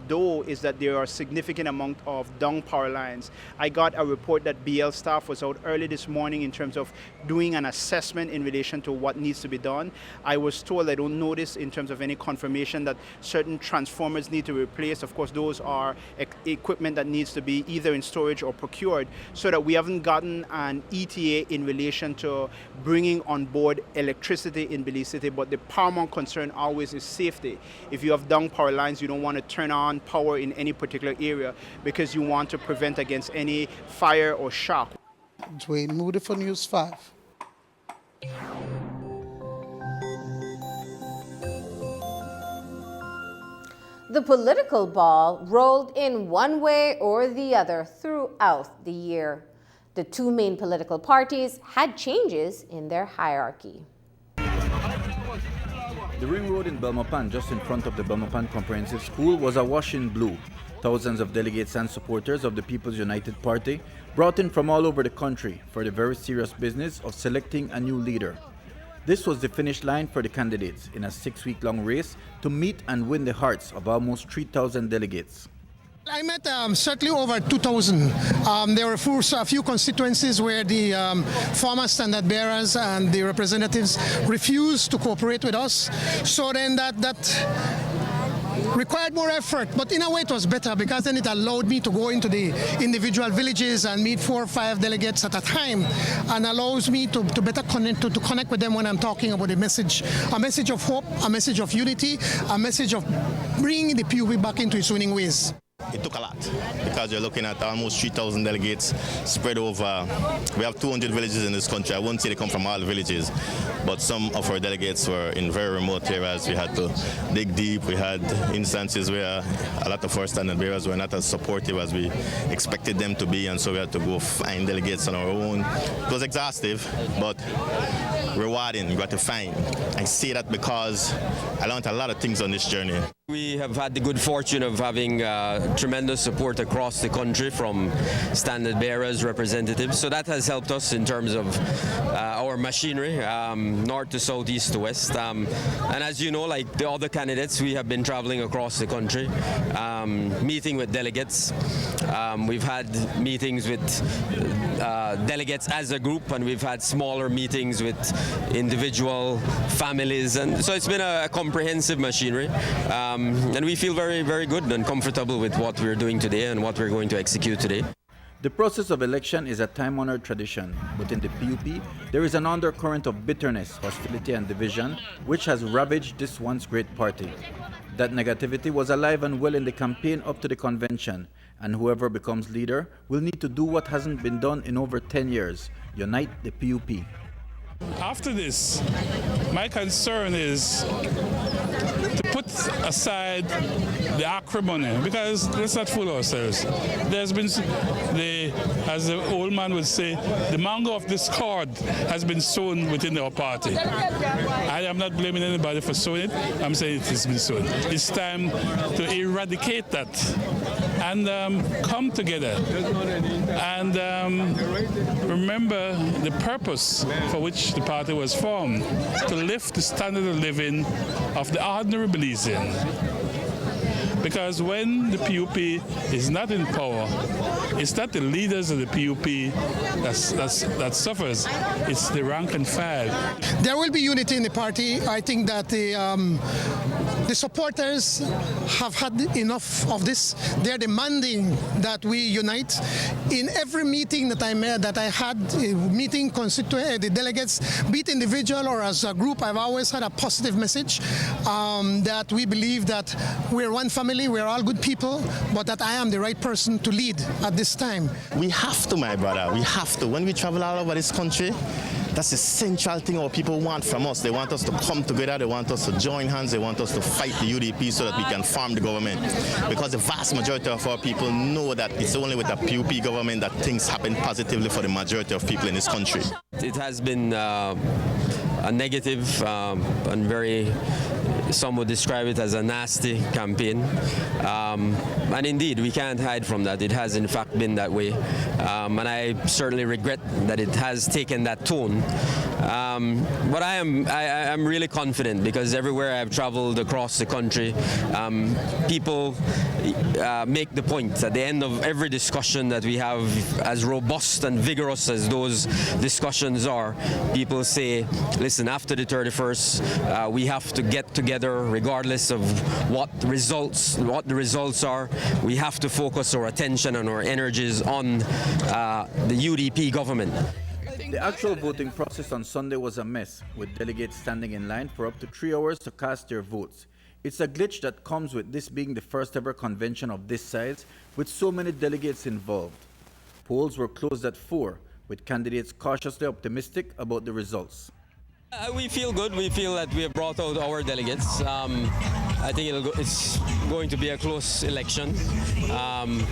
though, is that there are a significant amount of down power lines. I got a report that BL staff was out early this morning in terms of doing an assessment in relation to what needs to be done. I was told, I don't know this in terms of any confirmation, that certain transformers need to be replaced. Of course, those are equipment that needs to be either in storage or procured, so that we haven't gotten an ETA in relation to bringing on board electricity in Belize City. But the paramount concern always is safety. If you have down power lines, you don't want to turn on power in any particular area because you want to prevent against any fire or shock. Dwayne Moody for News 5. The political ball rolled in one way or the other throughout the year. The two main political parties had changes in their hierarchy. The ring road in Belmopan, just in front of the Belmopan Comprehensive School, was awash in blue. Thousands of delegates and supporters of the People's United Party brought in from all over the country for the very serious business of selecting a new leader. This was the finish line for the candidates in a 6-week-long race to meet and win the hearts of almost 3,000 delegates. I met certainly over 2,000. There were a few constituencies where the former standard bearers and the representatives refused to cooperate with us. So then that required more effort, but in a way it was better because then it allowed me to go into the individual villages and meet 4 or 5 delegates at a time, and allows me to better connect with them when I'm talking about a message of hope, a message of unity, a message of bringing the PUP back into its winning ways. It took a lot because you're looking at almost 3,000 delegates spread over. We have 200 villages in this country. I wouldn't say they come from all the villages, but some of our delegates were in very remote areas. We had to dig deep. We had instances where a lot of our standard bearers were not as supportive as we expected them to be, and so we had to go find delegates on our own. It was exhaustive, but rewarding. You got to find. I say that because I learned a lot of things on this journey. We have had the good fortune of having tremendous support across the country from standard bearers, representatives. So that has helped us in terms of our machinery, north to south, east to west. And as you know, like the other candidates, we have been traveling across the country, meeting with delegates. We've had meetings with delegates as a group, and we've had smaller meetings with individual families. And so it's been a comprehensive machinery. And we feel very, very good and comfortable with what we're doing today and what we're going to execute today. The process of election is a time-honored tradition, but in the PUP, there is an undercurrent of bitterness, hostility, and division, which has ravaged this once great party. That negativity was alive and well in the campaign up to the convention, and whoever becomes leader will need to do what hasn't been done in over 10 years, unite the PUP. After this, my concern is to put put aside the acrimony, because let's not fool ourselves. There's been, as the old man would say, the mango of discord has been sown within our party. I am not blaming anybody for sowing it. I'm saying it has been sown. It's time to eradicate that and come together and remember the purpose for which the party was formed, to lift the standard of living of the ordinary Belizean. Because when the PUP is not in power, it's not the leaders of the PUP that suffers, it's the rank and file. There will be unity in the party. I think that the supporters have had enough of this. They're demanding that we unite. In every meeting that I had, meeting the delegates, be it individual or as a group, I've always had a positive message that we believe that we're one family, we're all good people, but that I am the right person to lead at this time. We have to, my brother, we have to. When we travel all over this country, that's the central thing our people want from us. They want us to come together, they want us to join hands, they want us to fight the UDP so that we can form the government. Because the vast majority of our people know that it's only with a PUP government that things happen positively for the majority of people in this country. It has been a negative and very, some would describe it as a nasty campaign. And indeed, we can't hide from that. It has in fact been that way. And I certainly regret that it has taken that tone. But I'm really confident, because everywhere I've traveled across the country, people make the point at the end of every discussion that we have, as robust and vigorous as those discussions are, people say, listen, after the 31st, we have to get together regardless of what the results are. We have to focus our attention and our energies on the UDP government. The actual voting process on Sunday was a mess, with delegates standing in line for up to 3 hours to cast their votes. It's a glitch that comes with this being the first ever convention of this size, with so many delegates involved. Polls were closed at 4, with candidates cautiously optimistic about the results. We feel good. We feel that we have brought out our delegates. I think it's going to be a close election.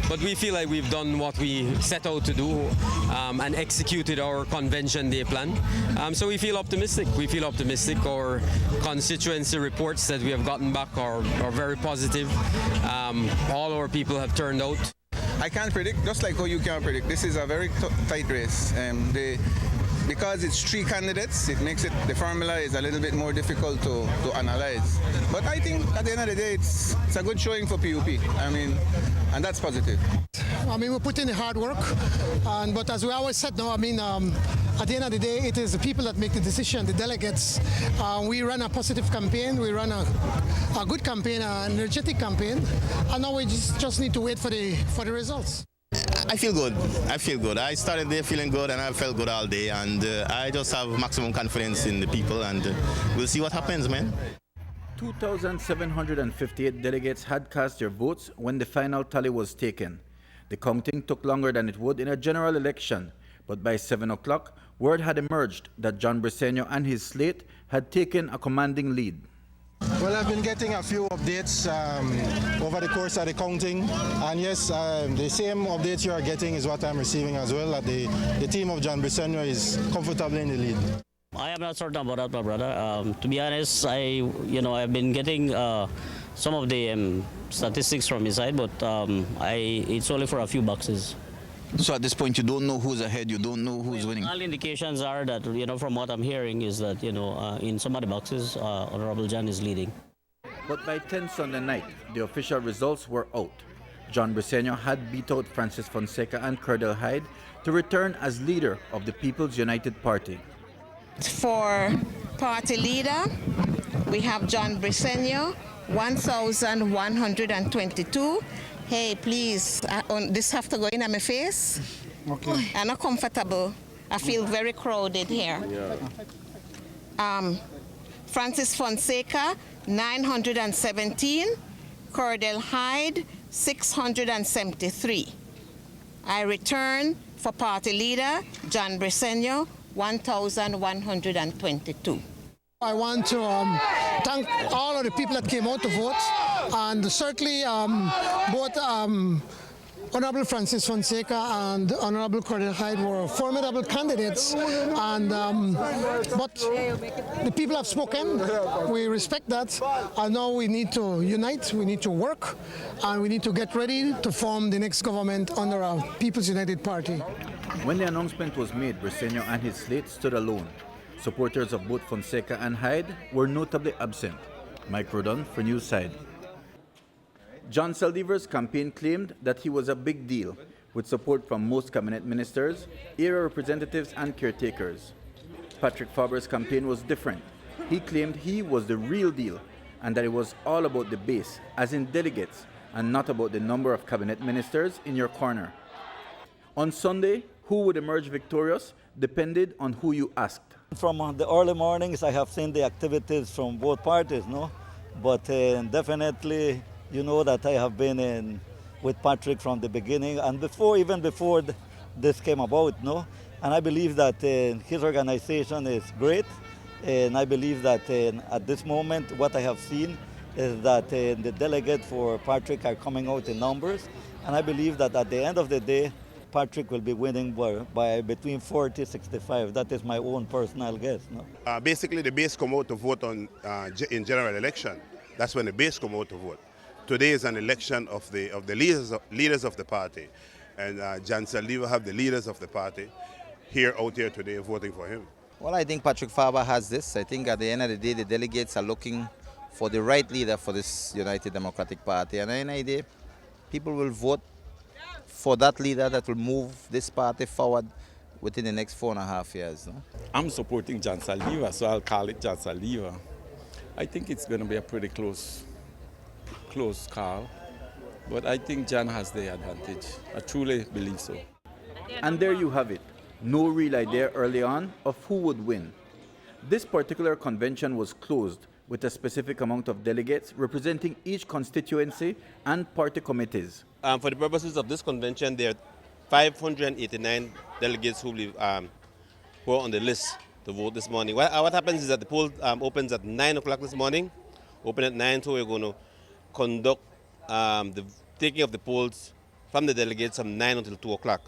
But we feel like we've done what we set out to do and executed our convention day plan. So we feel optimistic. We feel optimistic. Our constituency reports that we have gotten back are very positive. All our people have turned out. I can't predict, just like how you can't predict. This is a very tight race. Because it's 3 candidates, it makes the formula is a little bit more difficult to analyze. But I think at the end of the day, it's a good showing for PUP. I mean, and that's positive. I mean, we put in the hard work, but as we always said, no, I mean, at the end of the day, it is the people that make the decision, the delegates. We run a positive campaign, we run a good campaign, an energetic campaign, and now we just need to wait for the results. I feel good. I feel good. I started there feeling good, and I felt good all day, and I just have maximum confidence in the people, and we'll see what happens, man. 2,758 delegates had cast their votes when the final tally was taken. The counting took longer than it would in a general election, but by 7 o'clock, word had emerged that John Briceño and his slate had taken a commanding lead. Well, I've been getting a few updates over the course of the counting, and yes, the same updates you are getting is what I'm receiving as well, that the team of John Briceño is comfortably in the lead. I am not certain about that, my brother. To be honest, I've been getting some of the statistics from his side, but it's only for a few boxes. So at this point, you don't know who's ahead, you don't know who's winning? All indications are that, from what I'm hearing, is that, in some of the boxes, Honorable John is leading. But by 10 Sunday night, the official results were out. John Briceño had beat out Francis Fonseca and Cordell Hyde to return as leader of the People's United Party. For party leader, we have John Briceño, 1,122. Hey, please, this have to go in on my face. Okay. I'm not comfortable. I feel very crowded here. Yeah. Francis Fonseca, 917. Cordell Hyde, 673. I return for party leader, John Briceño, 1,122. I want to thank all of the people that came out to vote, and certainly both Honorable Francis Fonseca and Honorable Cordial Hyde were formidable candidates, and but the people have spoken. We respect that, and now we need to unite, we need to work, and we need to get ready to form the next government under our People's United Party. When the announcement was made, Briceño and his slate stood alone. Supporters of both Fonseca and Hyde were notably absent. Mike Rodon for Newside. John Saldivar's campaign claimed that he was a big deal, with support from most cabinet ministers, area representatives and caretakers. Patrick Faber's campaign was different. He claimed he was the real deal and that it was all about the base, as in delegates, and not about the number of cabinet ministers in your corner. On Sunday, who would emerge victorious depended on who you asked. From the early mornings, I have seen the activities from both parties, no? But definitely, you know that I have been with Patrick from the beginning and even before this came about, no? And I believe that his organization is great, and I believe that at this moment, what I have seen is that the delegates for Patrick are coming out in numbers, and I believe that at the end of the day, Patrick will be winning by between 40-65. That is my own personal guess. No? Basically, the base come out to vote in general election. That's when the base come out to vote. Today is an election of the leaders of the party, and John Saldivar have the leaders of the party out here today voting for him. Well, I think Patrick Faber has this. I think at the end of the day, the delegates are looking for the right leader for this United Democratic Party, and at the end of the day, people will vote for that leader that will move this party forward within the next 4.5 years. No? I'm supporting John Saldivar, so I'll call it John Saldivar. I think it's going to be a pretty close call, but I think John has the advantage. I truly believe so. And there you have it. No real idea early on of who would win. This particular convention was closed with a specific amount of delegates representing each constituency and party committees. For the purposes of this convention, there are 589 delegates who are on the list to vote this morning. What happens is that the poll opens at 9 o'clock this morning. Open at 9, so we're going to conduct the taking of the polls from the delegates from 9 until 2 o'clock.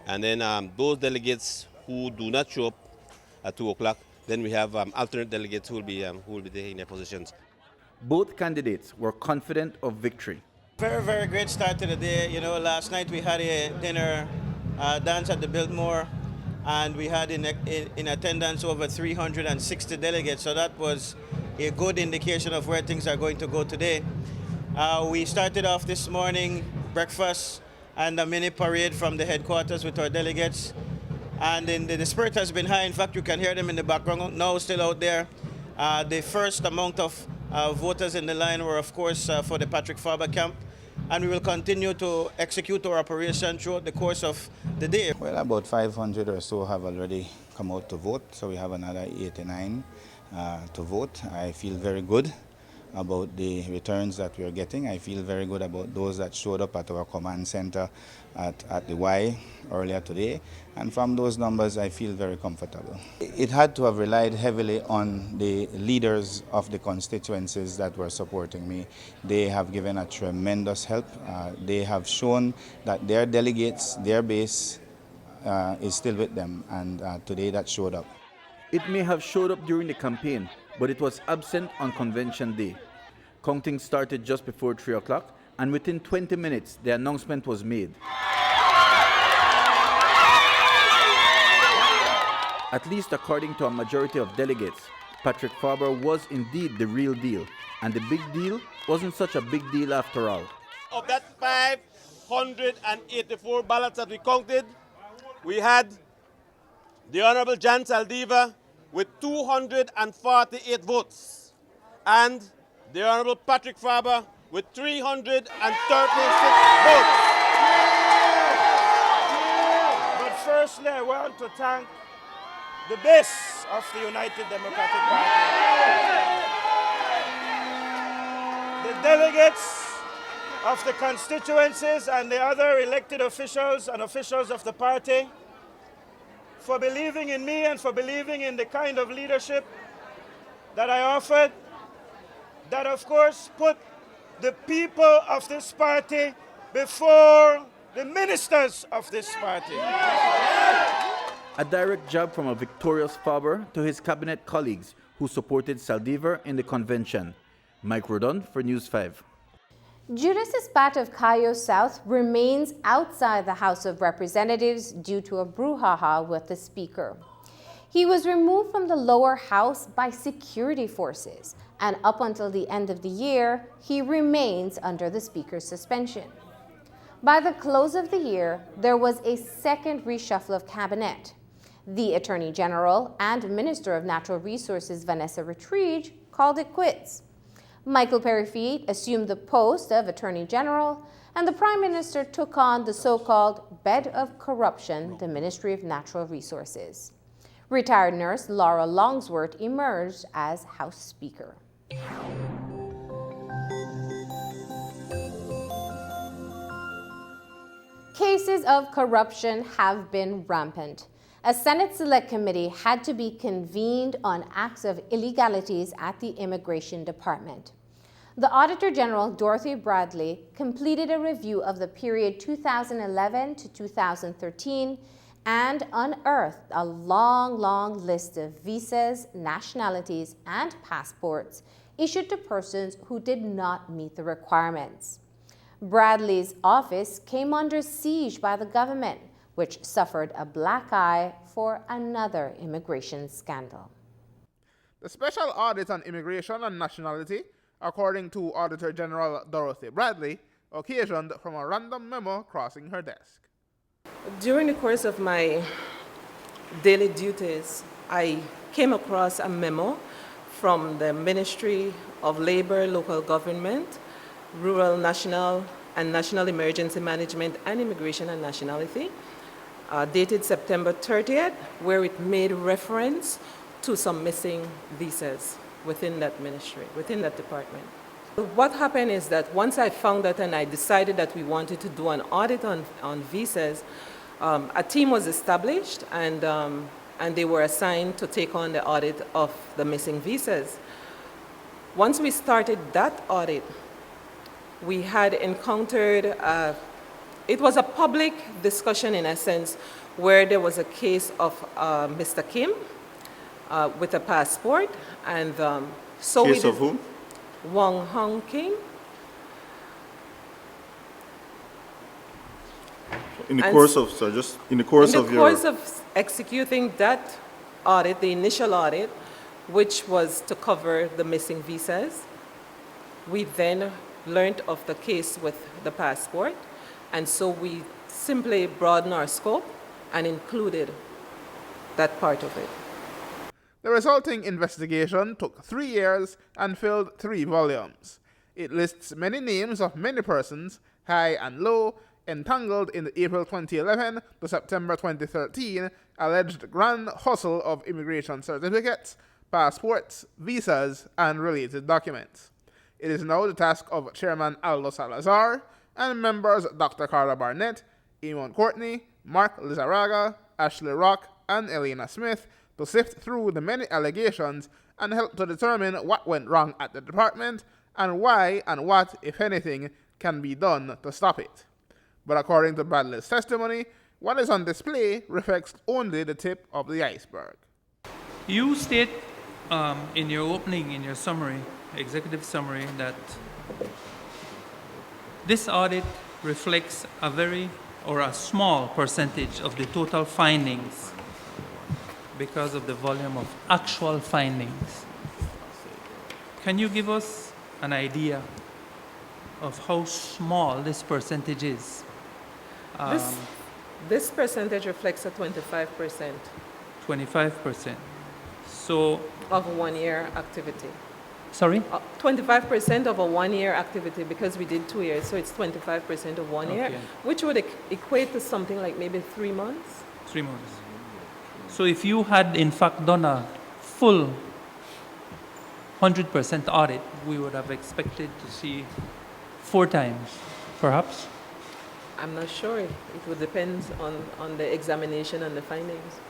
And then those delegates who do not show up at 2 o'clock, then we have alternate delegates who will be taking their positions. Both candidates were confident of victory. Very, very great start to the day. You know, last night we had a dinner dance at the Biltmore, and we had in attendance over 360 delegates. So that was a good indication of where things are going to go today. We started off this morning, breakfast and a mini parade from the headquarters with our delegates. And the spirit has been high. In fact, you can hear them in the background now, still out there. The first amount of voters in the line were, of course, for the Patrick Faber camp. And we will continue to execute our operation throughout the course of the day. Well, about 500 or so have already come out to vote, so we have another 89 to vote. I feel very good about the returns that we are getting. I feel very good about those that showed up at our command center at the Y earlier today. And from those numbers, I feel very comfortable. It had to have relied heavily on the leaders of the constituencies that were supporting me. They have given a tremendous help. They have shown that their delegates, their base is still with them, and today that showed up. It may have showed up during the campaign, but it was absent on convention day. Counting started just before 3 o'clock, and within 20 minutes, the announcement was made. At least according to a majority of delegates, Patrick Faber was indeed the real deal, and the big deal wasn't such a big deal after all. Of that 584 ballots that we counted, we had the Honorable John Saldivar with 248 votes, and the Honorable Patrick Faber with 336 votes. But firstly, I want to thank the base of the United Democratic Party. The delegates of the constituencies and the other elected officials and officials of the party for believing in me and for believing in the kind of leadership that I offered that, of course, put the people of this party before the ministers of this party. A direct jab from a victorious Faber to his cabinet colleagues who supported Saldivar in the convention. Mike Rodon for News 5. Judas Espat of Cayo South remains outside the House of Representatives due to a brouhaha with the Speaker. He was removed from the lower house by security forces, and up until the end of the year, he remains under the Speaker's suspension. By the close of the year, there was a second reshuffle of cabinet. The Attorney General and Minister of Natural Resources, Vanessa Ratridge, called it quits. Michael Perry-Feet assumed the post of Attorney General, and the Prime Minister took on the so-called bed of corruption, the Ministry of Natural Resources. Retired nurse Laura Longsworth emerged as House Speaker. Cases of corruption have been rampant. A Senate Select Committee had to be convened on acts of illegalities at the Immigration Department. The Auditor General, Dorothy Bradley, completed a review of the period 2011 to 2013 and unearthed a long list of visas, nationalities, and passports issued to persons who did not meet the requirements. Bradley's office came under siege by the government, which suffered a black eye for another immigration scandal. The special audit on immigration and nationality, according to Auditor General Dorothy Bradley, occasioned from a random memo crossing her desk. During the course of my daily duties, I came across a memo from the Ministry of Labor, Local Government, Rural, National, and National Emergency Management and Immigration and Nationality, dated September 30th, where it made reference to some missing visas within that ministry, within that department. What happened is that once I found that and I decided that we wanted to do an audit on visas, a team was established and they were assigned to take on the audit of the missing visas. Once we started that audit, we had encountered it was a public discussion in a sense where there was a case of Mr. Kim with a passport, and so case of who? Wong Hong Kim. In the course of, so just in the course of your... In the course of executing that audit, the initial audit, which was to cover the missing visas, we then learned of the case with the passport, and so we simply broadened our scope and included that part of it. The resulting investigation took 3 years and filled 3 volumes. It lists many names of many persons, high and low, entangled in the April 2011 to September 2013 alleged grand hustle of immigration certificates, passports, visas, and related documents. It is now the task of Chairman Aldo Salazar and members Dr. Carla Barnett, Eamon Courtney, Mark Lizarraga, Ashley Rock, and Elena Smith to sift through the many allegations and help to determine what went wrong at the department and why and what, if anything, can be done to stop it. But according to Bradley's testimony, what is on display reflects only the tip of the iceberg. You state in your opening, in your summary, executive summary, that this audit reflects a small percentage of the total findings because of the volume of actual findings. Can you give us an idea of how small this percentage is? This percentage reflects a 25%. 25%. So of 1 year activity. Sorry? 25% of a 1 year activity, because we did 2 years, so it's 25% of 1 year, which would equate to something like maybe 3 months. 3 months. So if you had in fact done a full 100% audit, we would have expected to see 4 times, perhaps? I'm not sure. It would depend on the examination and the findings.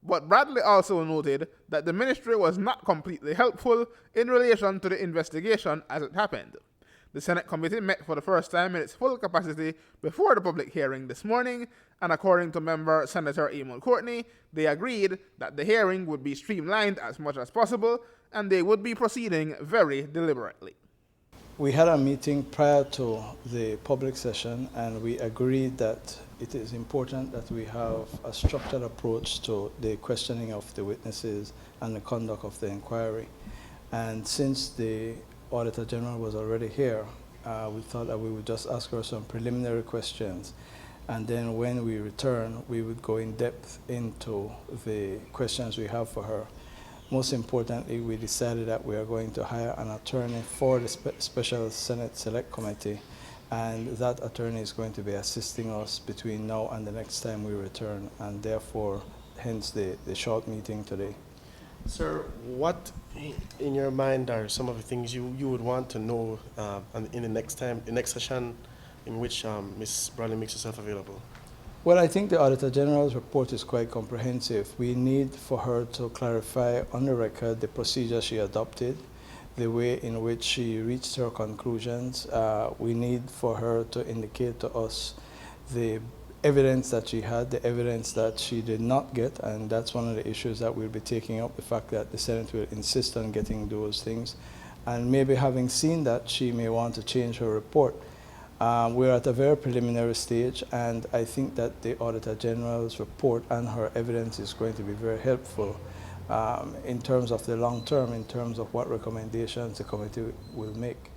But Bradley also noted that the ministry was not completely helpful in relation to the investigation as it happened. The Senate committee met for the first time in its full capacity before the public hearing this morning, and according to member Senator Emil Courtney, they agreed that the hearing would be streamlined as much as possible, and they would be proceeding very deliberately. We had a meeting prior to the public session, and we agreed that it is important that we have a structured approach to the questioning of the witnesses and the conduct of the inquiry. And since the Auditor General was already here, we thought that we would just ask her some preliminary questions, and then when we return, we would go in depth into the questions we have for her. Most importantly, we decided that we are going to hire an attorney for the Special Senate Select Committee, and that attorney is going to be assisting us between now and the next time we return, and therefore, hence the short meeting today. Sir, what in your mind are some of the things you would want to know in the next session in which Ms. Bradley makes herself available? Well, I think the Auditor General's report is quite comprehensive. We need for her to clarify on the record the procedure she adopted, the way in which she reached her conclusions. We need for her to indicate to us the evidence that she had, the evidence that she did not get, and that's one of the issues that we'll be taking up, the fact that the Senate will insist on getting those things. And maybe having seen that, she may want to change her report. We're at a very preliminary stage, and I think that the Auditor General's report and her evidence is going to be very helpful in terms of the long term, in terms of what recommendations the committee will make.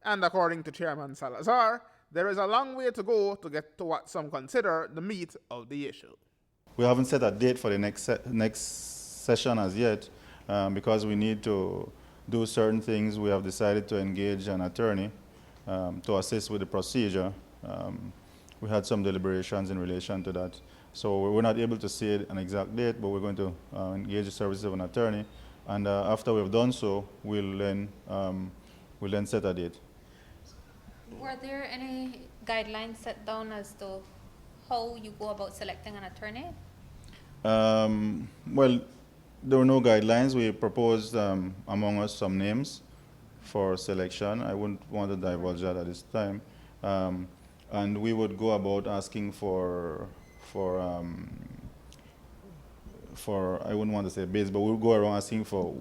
And according to Chairman Salazar, there is a long way to go to get to what some consider the meat of the issue. We haven't set a date for the next session as yet because we need to do certain things. We have decided to engage an attorney to assist with the procedure. We had some deliberations in relation to that. So we're not able to say an exact date, but we're going to engage the services of an attorney. And after we've done so, we'll then set a date. Were there any guidelines set down as to how you go about selecting an attorney? Well, there were no guidelines. We proposed among us some names for selection. I wouldn't want to divulge that at this time. And we would go about asking for I wouldn't want to say base, but we'll go around asking for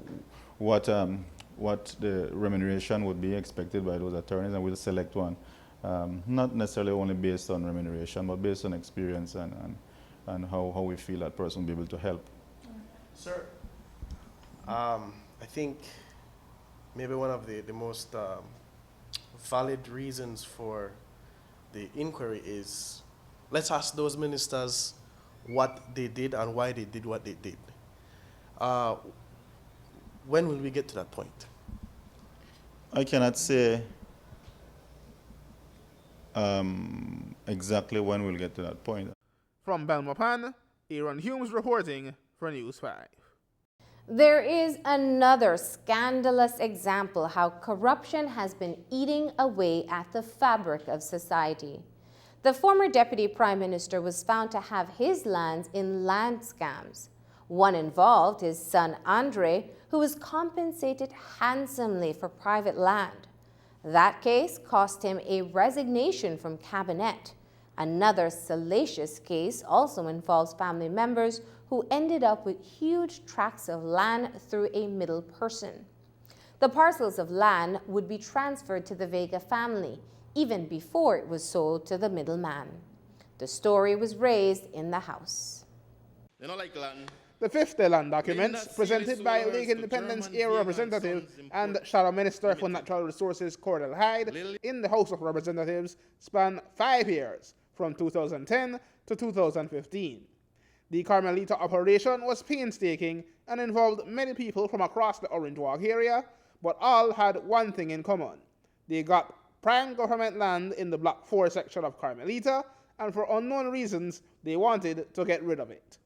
what the remuneration would be expected by those attorneys, and we'll select one. Not necessarily only based on remuneration, but based on experience and how we feel that person will be able to help. Sir, I think maybe one of the most valid reasons for the inquiry is, let's ask those ministers what they did and why they did what they did. When will we get to that point? I cannot say exactly when we'll get to that point. From Belmopan, Aaron Humes reporting for News 5. There is another scandalous example how corruption has been eating away at the fabric of society. The former Deputy Prime Minister was found to have his lands in land scams. One involved his son Andre, who was compensated handsomely for private land. That case cost him a resignation from cabinet. Another salacious case also involves family members who ended up with huge tracts of land through a middle person. The parcels of land would be transferred to the Vega family even before it was sold to the middleman. The story was raised in the House. They don't like land. The fifth land documents, presented by Lake Independence Area Representative and Shadow Minister for Natural Resources Cordell Hyde in the House of Representatives, span 5 years, from 2010 to 2015. The Carmelita operation was painstaking and involved many people from across the Orange Walk area, but all had one thing in common. They got prime government land in the Block 4 section of Carmelita, and for unknown reasons, they wanted to get rid of it.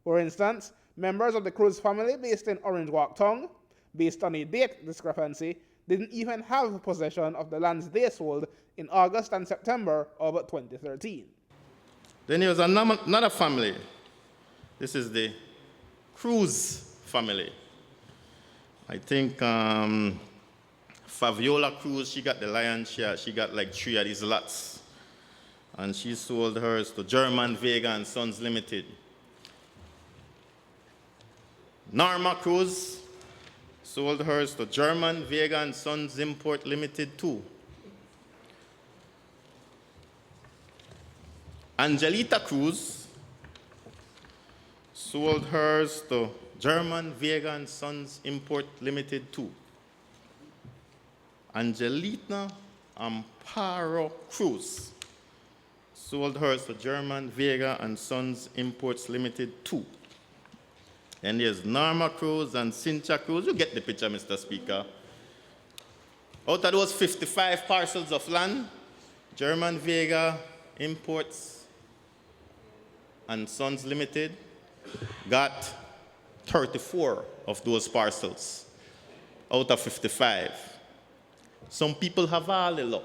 For instance, members of the Cruz family based in Orange Walk Tongue, based on a date discrepancy, didn't even have possession of the lands they sold in August and September of 2013. Then there was another family. This is the Cruz family. I think Fabiola Cruz, she got the lion's share. She got like 3 of these lots. And she sold hers to German Vega and Sons Limited. Norma Cruz sold hers to German Vega and Sons Import Limited too. Angelita Cruz sold hers to German Vega and Sons Import Limited too. Angelita Amparo Cruz sold hers to German Vega and Sons Imports Limited too. And there's Norma Cruz and Cynthia Cruz. You get the picture, Mr. Speaker. Out of those 55 parcels of land, German Vega Imports and Sons Limited got 34 of those parcels out of 55. Some people have all the luck.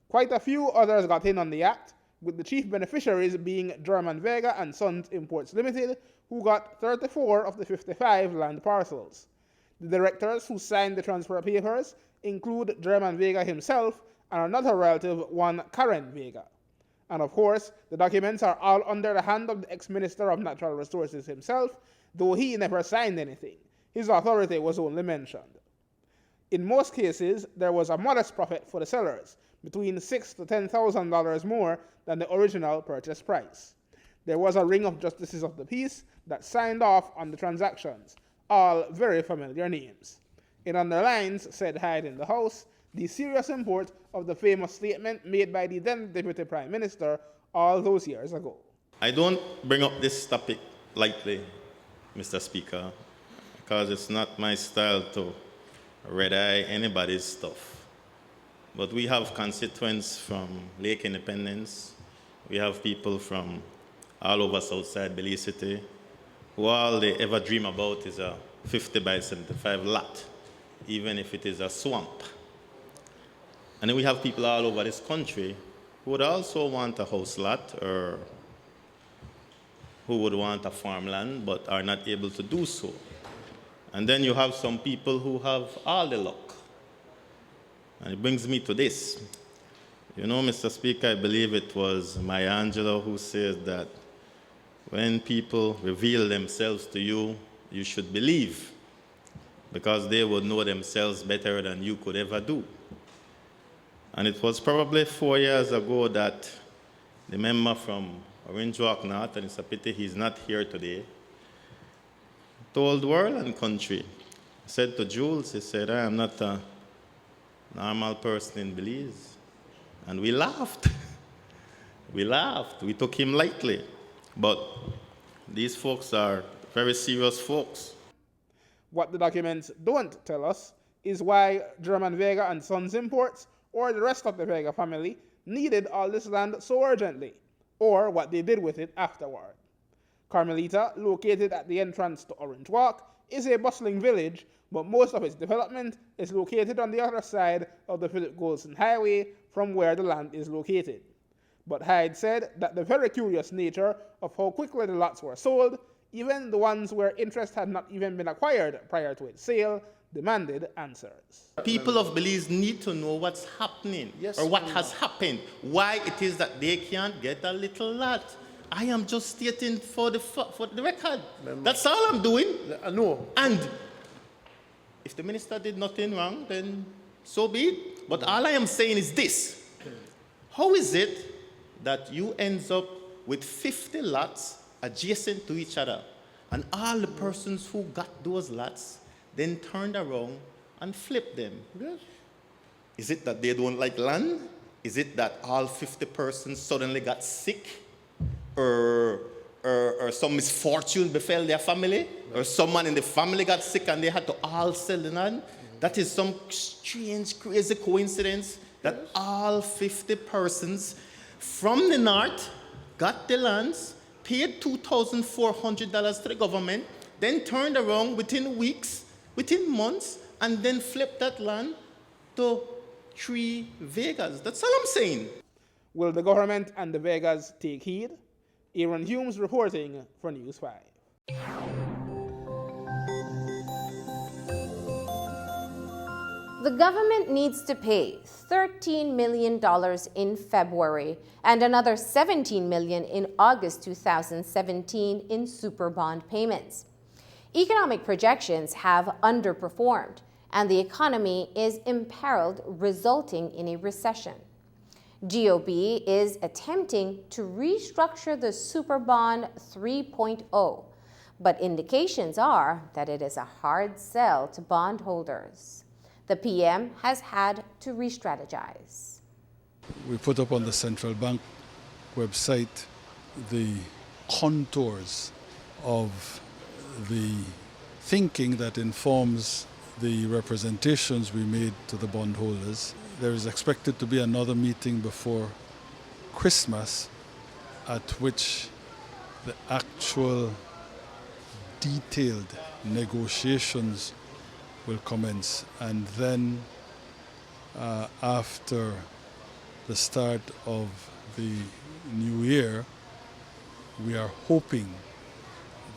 Quite a few others got in on the act, with the chief beneficiaries being German Vega and Sons Imports Limited, who got 34 of the 55 land parcels. The directors who signed the transfer papers include German Vega himself and another relative, one Karen Vega. And of course, the documents are all under the hand of the ex-Minister of Natural Resources himself, though he never signed anything. His authority was only mentioned. In most cases, there was a modest profit for the sellers, between $6,000 to $10,000 more than the original purchase price. There was a ring of justices of the peace that signed off on the transactions, all very familiar names. It underlines, said Hyde in the House, the serious import of the famous statement made by the then Deputy Prime Minister all those years ago. I don't bring up this topic lightly, Mr. Speaker, because it's not my style to red-eye anybody's stuff. But we have constituents from Lake Independence. We have people from all over Southside Belize City who all they ever dream about is a 50 by 75 lot, even if it is a swamp. And then we have people all over this country who would also want a house lot or who would want a farmland but are not able to do so. And then you have some people who have all the luck. And it brings me to this. You know, Mr. Speaker, I believe it was Maya Angelou who said that when people reveal themselves to you, you should believe, because they would know themselves better than you could ever do. And it was probably 4 years ago that the member from Orange Walk North, and it's a pity he's not here today, told World and Country, said to Jules, he said, I am not a normal person in Belize. And we laughed. We laughed. We took him lightly. But these folks are very serious folks. What the documents don't tell us is why German Vega and Sons Imports, or the rest of the Vega family, needed all this land so urgently, or what they did with it afterward. Carmelita, located at the entrance to Orange Walk, is a bustling village, but most of its development is located on the other side of the Philip Golson Highway from where the land is located. But Hyde said that the very curious nature of how quickly the lots were sold, even the ones where interest had not even been acquired prior to its sale, demanded answers. People of Belize need to know what's happening, or what has happened, why it is that they can't get a little lot. I am just stating for the record. That's all I'm doing. No. And if the minister did nothing wrong, then so be it. But all I am saying is this. How is it that you end up with 50 lots adjacent to each other, and all the persons who got those lots then turned around and flipped them? Yes. Is it that they don't like land? Is it that all 50 persons suddenly got sick? Or some misfortune befell their family? Or someone in the family got sick and they had to all sell the land? That is some strange, crazy coincidence that all 50 persons from the north got the lands, paid $2,400 to the government, then turned around within weeks, within months, and then flipped that land to 3 Vegas. That's all I'm saying. Will the government and the Vegas take heed? Aaron Humes reporting for News 5. The government needs to pay $13 million in February and another $17 million in August 2017 in super bond payments. Economic projections have underperformed, and the economy is imperiled, resulting in a recession. GOB is attempting to restructure the Super Bond 3.0, but indications are that it is a hard sell to bondholders. The PM has had to re-strategize. We put up on the central bank website the contours of the thinking that informs the representations we made to the bondholders. There is expected to be another meeting before Christmas at which the actual detailed negotiations will commence, and then after the start of the new year, we are hoping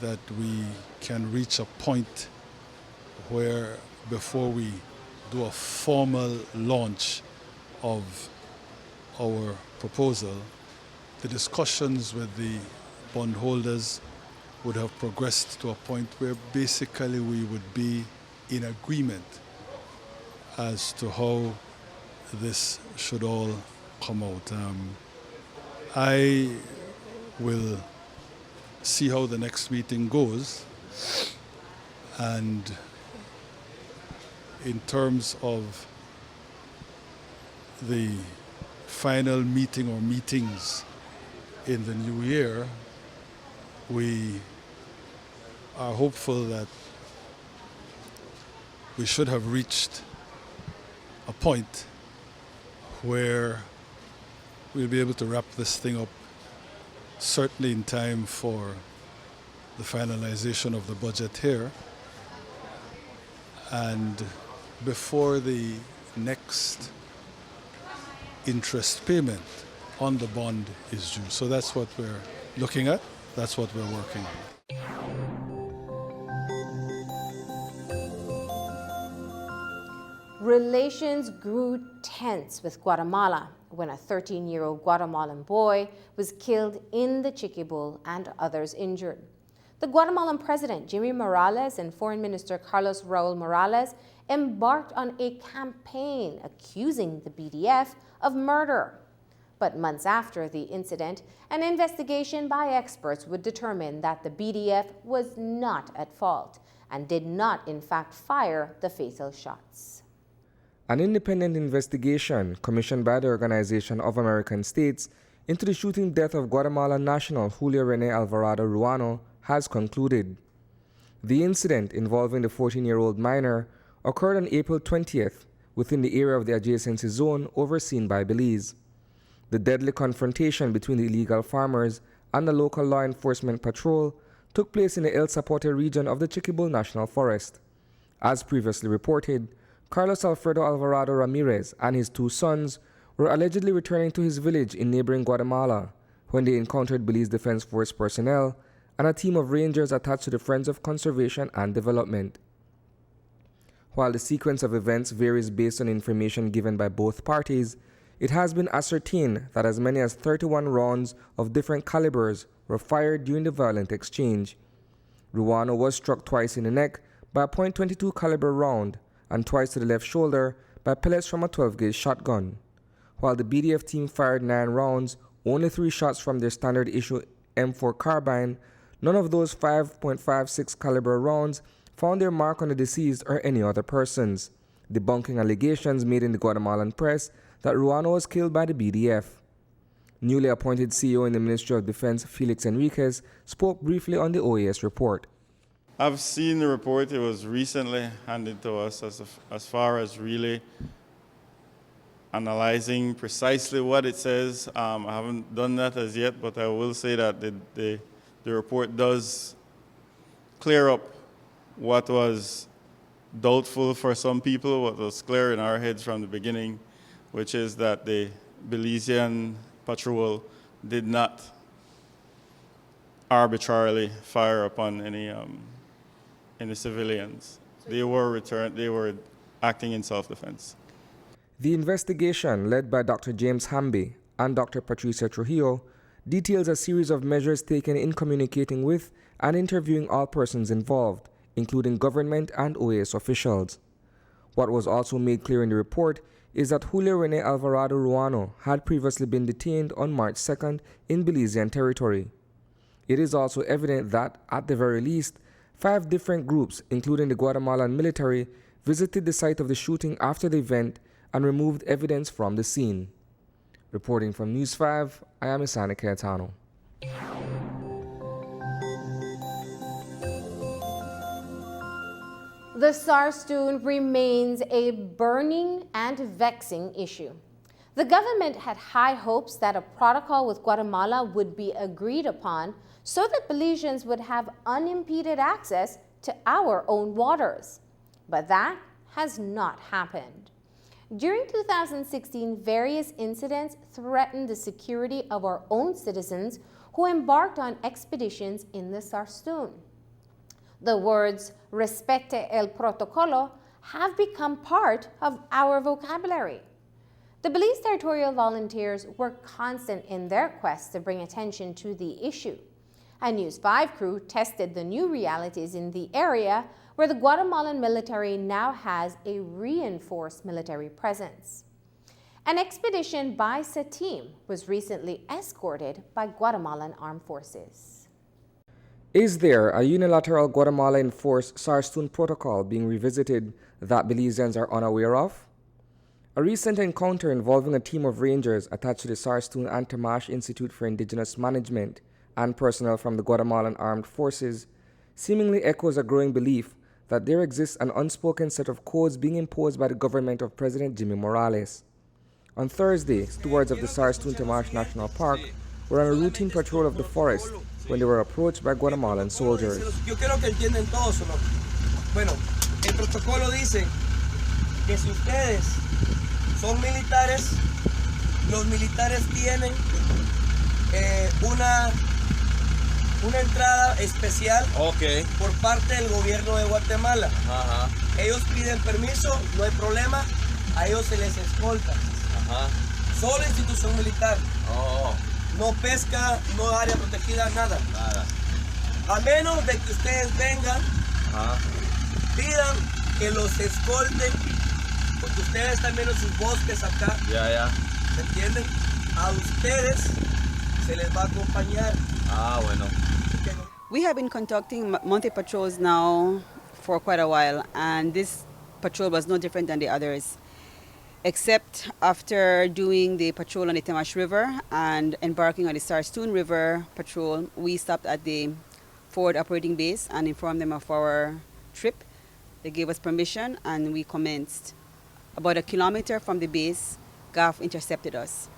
that we can reach a point where, before we do a formal launch of our proposal, the discussions with the bondholders would have progressed to a point where basically we would be in agreement as to how this should all come out. I will see how the next meeting goes, and in terms of the final meeting or meetings in the new year, we are hopeful that we should have reached a point where we'll be able to wrap this thing up, certainly in time for the finalization of the budget here and before the next interest payment on the bond is due. So that's what we're looking at, that's what we're working on. Relations grew tense with Guatemala when a 13-year-old Guatemalan boy was killed in the Chiquibul and others injured. The Guatemalan president, Jimmy Morales, and Foreign Minister Carlos Raul Morales embarked on a campaign accusing the BDF of murder. But months after the incident, an investigation by experts would determine that the BDF was not at fault and did not, in fact, fire the fatal shots. An independent investigation commissioned by the Organization of American States into the shooting death of Guatemalan national Julio Rene Alvarado Ruano has concluded. The incident involving the 14-year-old minor occurred on April 20th within the area of the adjacency zone overseen by Belize. The deadly confrontation between the illegal farmers and the local law enforcement patrol took place in the El Zapote region of the Chiquibul National Forest. As previously reported, Carlos Alfredo Alvarado Ramirez and his two sons were allegedly returning to his village in neighboring Guatemala when they encountered Belize Defense Force personnel and a team of rangers attached to the Friends of Conservation and Development. While the sequence of events varies based on information given by both parties, it has been ascertained that as many as 31 rounds of different calibers were fired during the violent exchange. Ruano was struck twice in the neck by a .22 caliber round and twice to the left shoulder by pellets from a 12-gauge shotgun. While the BDF team fired 9 rounds, only 3 shots from their standard issue M4 carbine, none of those 5.56 caliber rounds found their mark on the deceased or any other persons, debunking allegations made in the Guatemalan press that Ruano was killed by the BDF. Newly appointed CEO in the Ministry of Defense, Felix Enriquez, spoke briefly on the OAS report. I've seen the report. It was recently handed to us as far as really analyzing precisely what it says. I haven't done that as yet, but I will say that the report does clear up what was doubtful for some people, what was clear in our heads from the beginning, which is that the Belizean patrol did not arbitrarily fire upon any civilians. They were acting in self-defense. The investigation, led by Dr. James Hamby and Dr. Patricia Trujillo, details a series of measures taken in communicating with and interviewing all persons involved, including government and OAS officials. What was also made clear in the report is that Julio Rene Alvarado Ruano had previously been detained on March 2nd in Belizean territory. It is also evident that, at the very least, 5 different groups, including the Guatemalan military, visited the site of the shooting after the event and removed evidence from the scene. Reporting from News 5, I am Isani Cayetano. The Sarstoon remains a burning and vexing issue. The government had high hopes that a protocol with Guatemala would be agreed upon so that Belizeans would have unimpeded access to our own waters. But that has not happened. During 2016, various incidents threatened the security of our own citizens who embarked on expeditions in the Sarstoon. The words "respete el protocolo" have become part of our vocabulary. The Belize Territorial Volunteers were constant in their quest to bring attention to the issue. A News 5 crew tested the new realities in the area where the Guatemalan military now has a reinforced military presence. An expedition by SATIM was recently escorted by Guatemalan armed forces. Is there a unilateral Guatemala-enforced Sarstoon protocol being revisited that Belizeans are unaware of? A recent encounter involving a team of rangers attached to the Sarstoon and Tamash Institute for Indigenous Management and personnel from the Guatemalan Armed Forces seemingly echoes a growing belief that there exists an unspoken set of codes being imposed by the government of President Jimmy Morales. On Thursday, stewards of the Sarstoon Tamash National Park were on a routine patrol of the forest when they were approached by Guatemalan soldiers. Yo quiero que entiendan todos, ¿no? Bueno, el protocolo dice que si ustedes son militares, los militares tienen una entrada especial por parte del gobierno de Guatemala. Ajá. Ellos piden permiso, no hay problema, a ellos se les escolta. Ajá. Solo institución militar. Oh. No pesca, no área protegida, nada. Nada. A menos de que ustedes vengan, pidan que los escolten, porque ustedes están viendo sus bosques acá. ¿Me entienden? A ustedes se les va a acompañar. Ah, bueno. We have been conducting monthly patrols now for quite a while, and this patrol was no different than the others. Except after doing the patrol on the Tamash River and embarking on the Sarstoon River patrol, we stopped at the forward operating base and informed them of our trip. They gave us permission and we commenced. About a kilometer from the base, GAF intercepted us.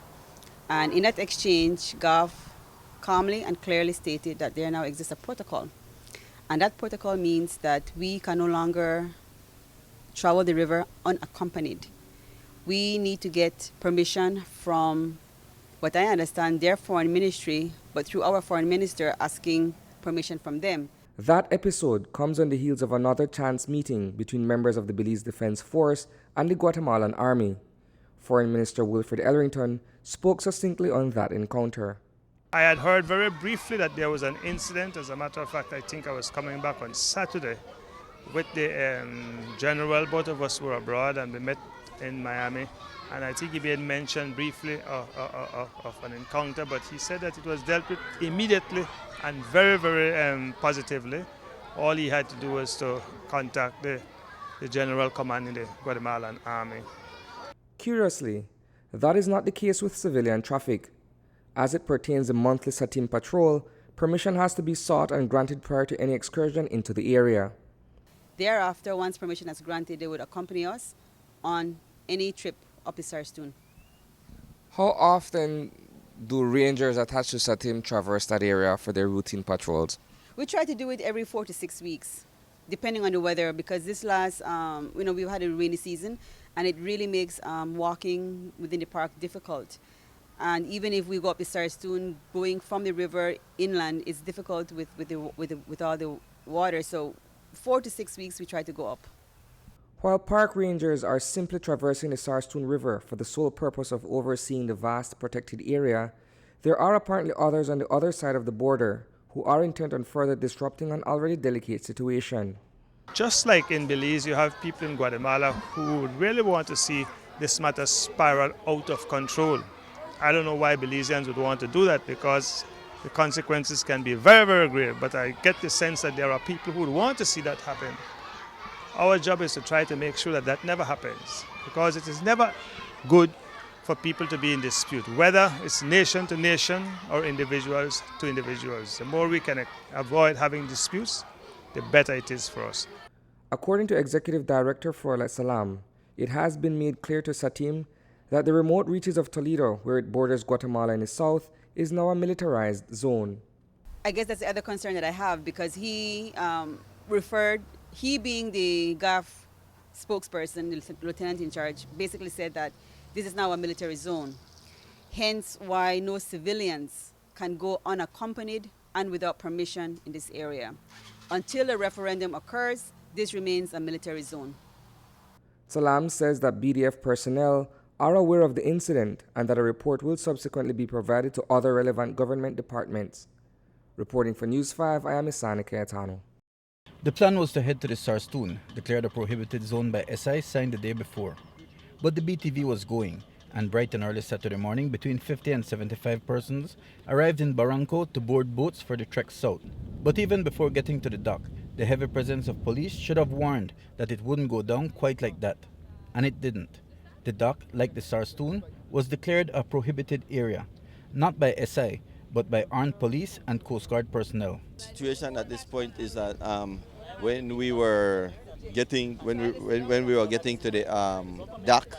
And in that exchange, GAF calmly and clearly stated that there now exists a protocol. And that protocol means that we can no longer travel the river unaccompanied. We need to get permission from, what I understand, their foreign ministry, but through our foreign minister asking permission from them. That episode comes on the heels of another chance meeting between members of the Belize Defense Force and the Guatemalan Army. Foreign Minister Wilfred Elrington spoke succinctly on that encounter. I had heard very briefly that there was an incident. As a matter of fact, I think I was coming back on Saturday with the general. Both of us were abroad and we met in Miami, and I think he had mentioned briefly of an encounter, but he said that it was dealt with immediately and very, very positively. All he had to do was to contact the general commanding the Guatemalan Army. Curiously, that is not the case with civilian traffic. As it pertains to monthly SATIM patrol, permission has to be sought and granted prior to any excursion into the area. Thereafter, once permission is granted, they would accompany us on any trip up the Sarstoon. How often do rangers attached to SATIM traverse that area for their routine patrols? We try to do it every 4 to 6 weeks, depending on the weather, because this last, we've had a rainy season, and it really makes walking within the park difficult. And even if we go up the Sarstoon, going from the river inland is difficult with all the water. So 4 to 6 weeks we try to go up. While park rangers are simply traversing the Sarstoon River for the sole purpose of overseeing the vast protected area, there are apparently others on the other side of the border who are intent on further disrupting an already delicate situation. Just like in Belize, you have people in Guatemala who would really want to see this matter spiral out of control. I don't know why Belizeans would want to do that, because the consequences can be very, very grave, but I get the sense that there are people who would want to see that happen. Our job is to try to make sure that that never happens, because it is never good for people to be in dispute, whether it's nation to nation or individuals to individuals. The more we can avoid having disputes, the better it is for us. According to Executive Director Earl Salam, it has been made clear to Satim that the remote reaches of Toledo, where it borders Guatemala in the south, is now a militarized zone. I guess that's the other concern that I have, because he being the GAF spokesperson, the lieutenant in charge, basically said that this is now a military zone. Hence why no civilians can go unaccompanied and without permission in this area. Until a referendum occurs, this remains a military zone. Salam says that BDF personnel are aware of the incident and that a report will subsequently be provided to other relevant government departments. Reporting for News 5, I am Isani Cayetano. The plan was to head to the Sarstoon, declared a prohibited zone by SI, signed the day before. But the BTV was going, and bright and early Saturday morning, between 50 and 75 persons arrived in Barranco to board boats for the trek south. But even before getting to the dock, the heavy presence of police should have warned that it wouldn't go down quite like that. And it didn't. The dock, like the Sarstoon, was declared a prohibited area, not by SI, but by armed police and Coast Guard personnel. The situation at this point is that when we were getting to the dock,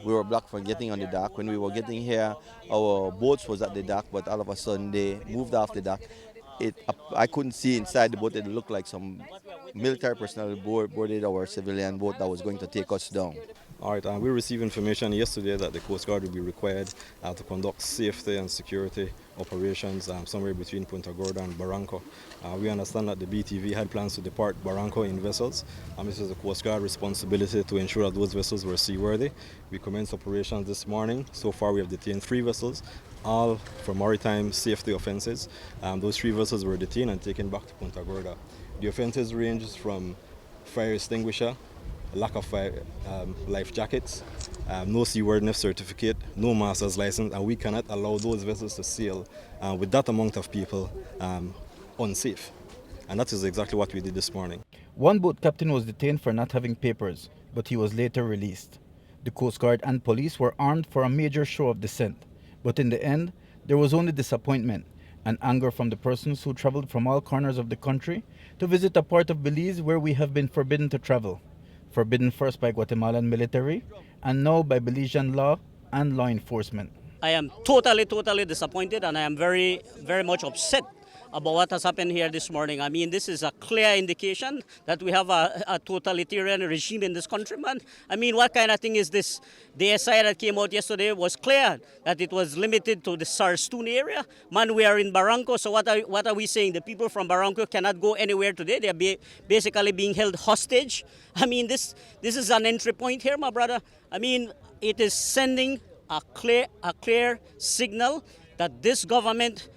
we were blocked from getting on the dock. When we were getting here, our boats was at the dock, but all of a sudden they moved off the dock. I couldn't see inside the boat. It looked like some military personnel boarded our civilian boat that was going to take us down. All right, we received information yesterday that the Coast Guard will be required to conduct safety and security operations somewhere between Punta Gorda and Barranco. We understand that the BTV had plans to depart Barranco in vessels. This is the Coast Guard responsibility to ensure that those vessels were seaworthy. We commenced operations this morning. So far we have detained 3 vessels, all for maritime safety offences. Those 3 vessels were detained and taken back to Punta Gorda. The offences ranges from fire extinguisher, lack of life jackets, no seaworthiness certificate, no master's license, and we cannot allow those vessels to sail with that amount of people unsafe. And that is exactly what we did this morning. One boat captain was detained for not having papers, but he was later released. The Coast Guard and police were armed for a major show of dissent, but in the end, there was only disappointment and anger from the persons who traveled from all corners of the country to visit a part of Belize where we have been forbidden to travel. Forbidden first by Guatemalan military and now by Belizean law and law enforcement. I am totally disappointed, and I am very much upset about what has happened here this morning. I mean, this is a clear indication that we have a totalitarian regime in this country, man. I mean, what kind of thing is this? The SI that came out yesterday was clear that it was limited to the Sarstoon area. Man, we are in Barranco, so what are we saying? The people from Barranco cannot go anywhere today. They are basically being held hostage. I mean, this is an entry point here, my brother. I mean, it is sending a clear signal that this government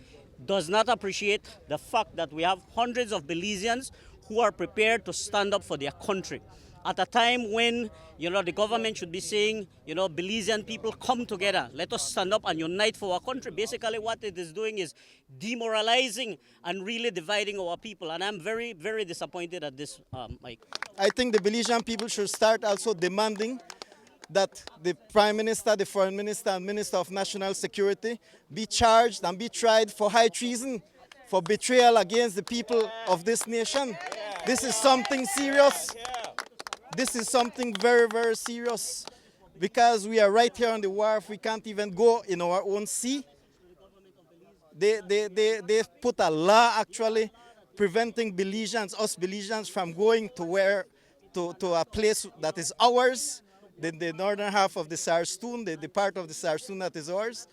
does not appreciate the fact that we have hundreds of Belizeans who are prepared to stand up for their country. At a time when, the government should be saying, Belizean people, come together. Let us stand up and unite for our country. Basically, what it is doing is demoralizing and really dividing our people. And I'm very, very disappointed at this, Mike. I think the Belizean people should start also demanding that the Prime Minister, the Foreign Minister, and Minister of National Security be charged and be tried for high treason, for betrayal against the people of this nation. This is something serious. This is something very, very serious, because we are right here on the wharf. We can't even go in our own sea. They put a law actually preventing us Belizeans from going to a place that is ours. The northern half of the Sarstoon, the part of the Sarstoon that is ours.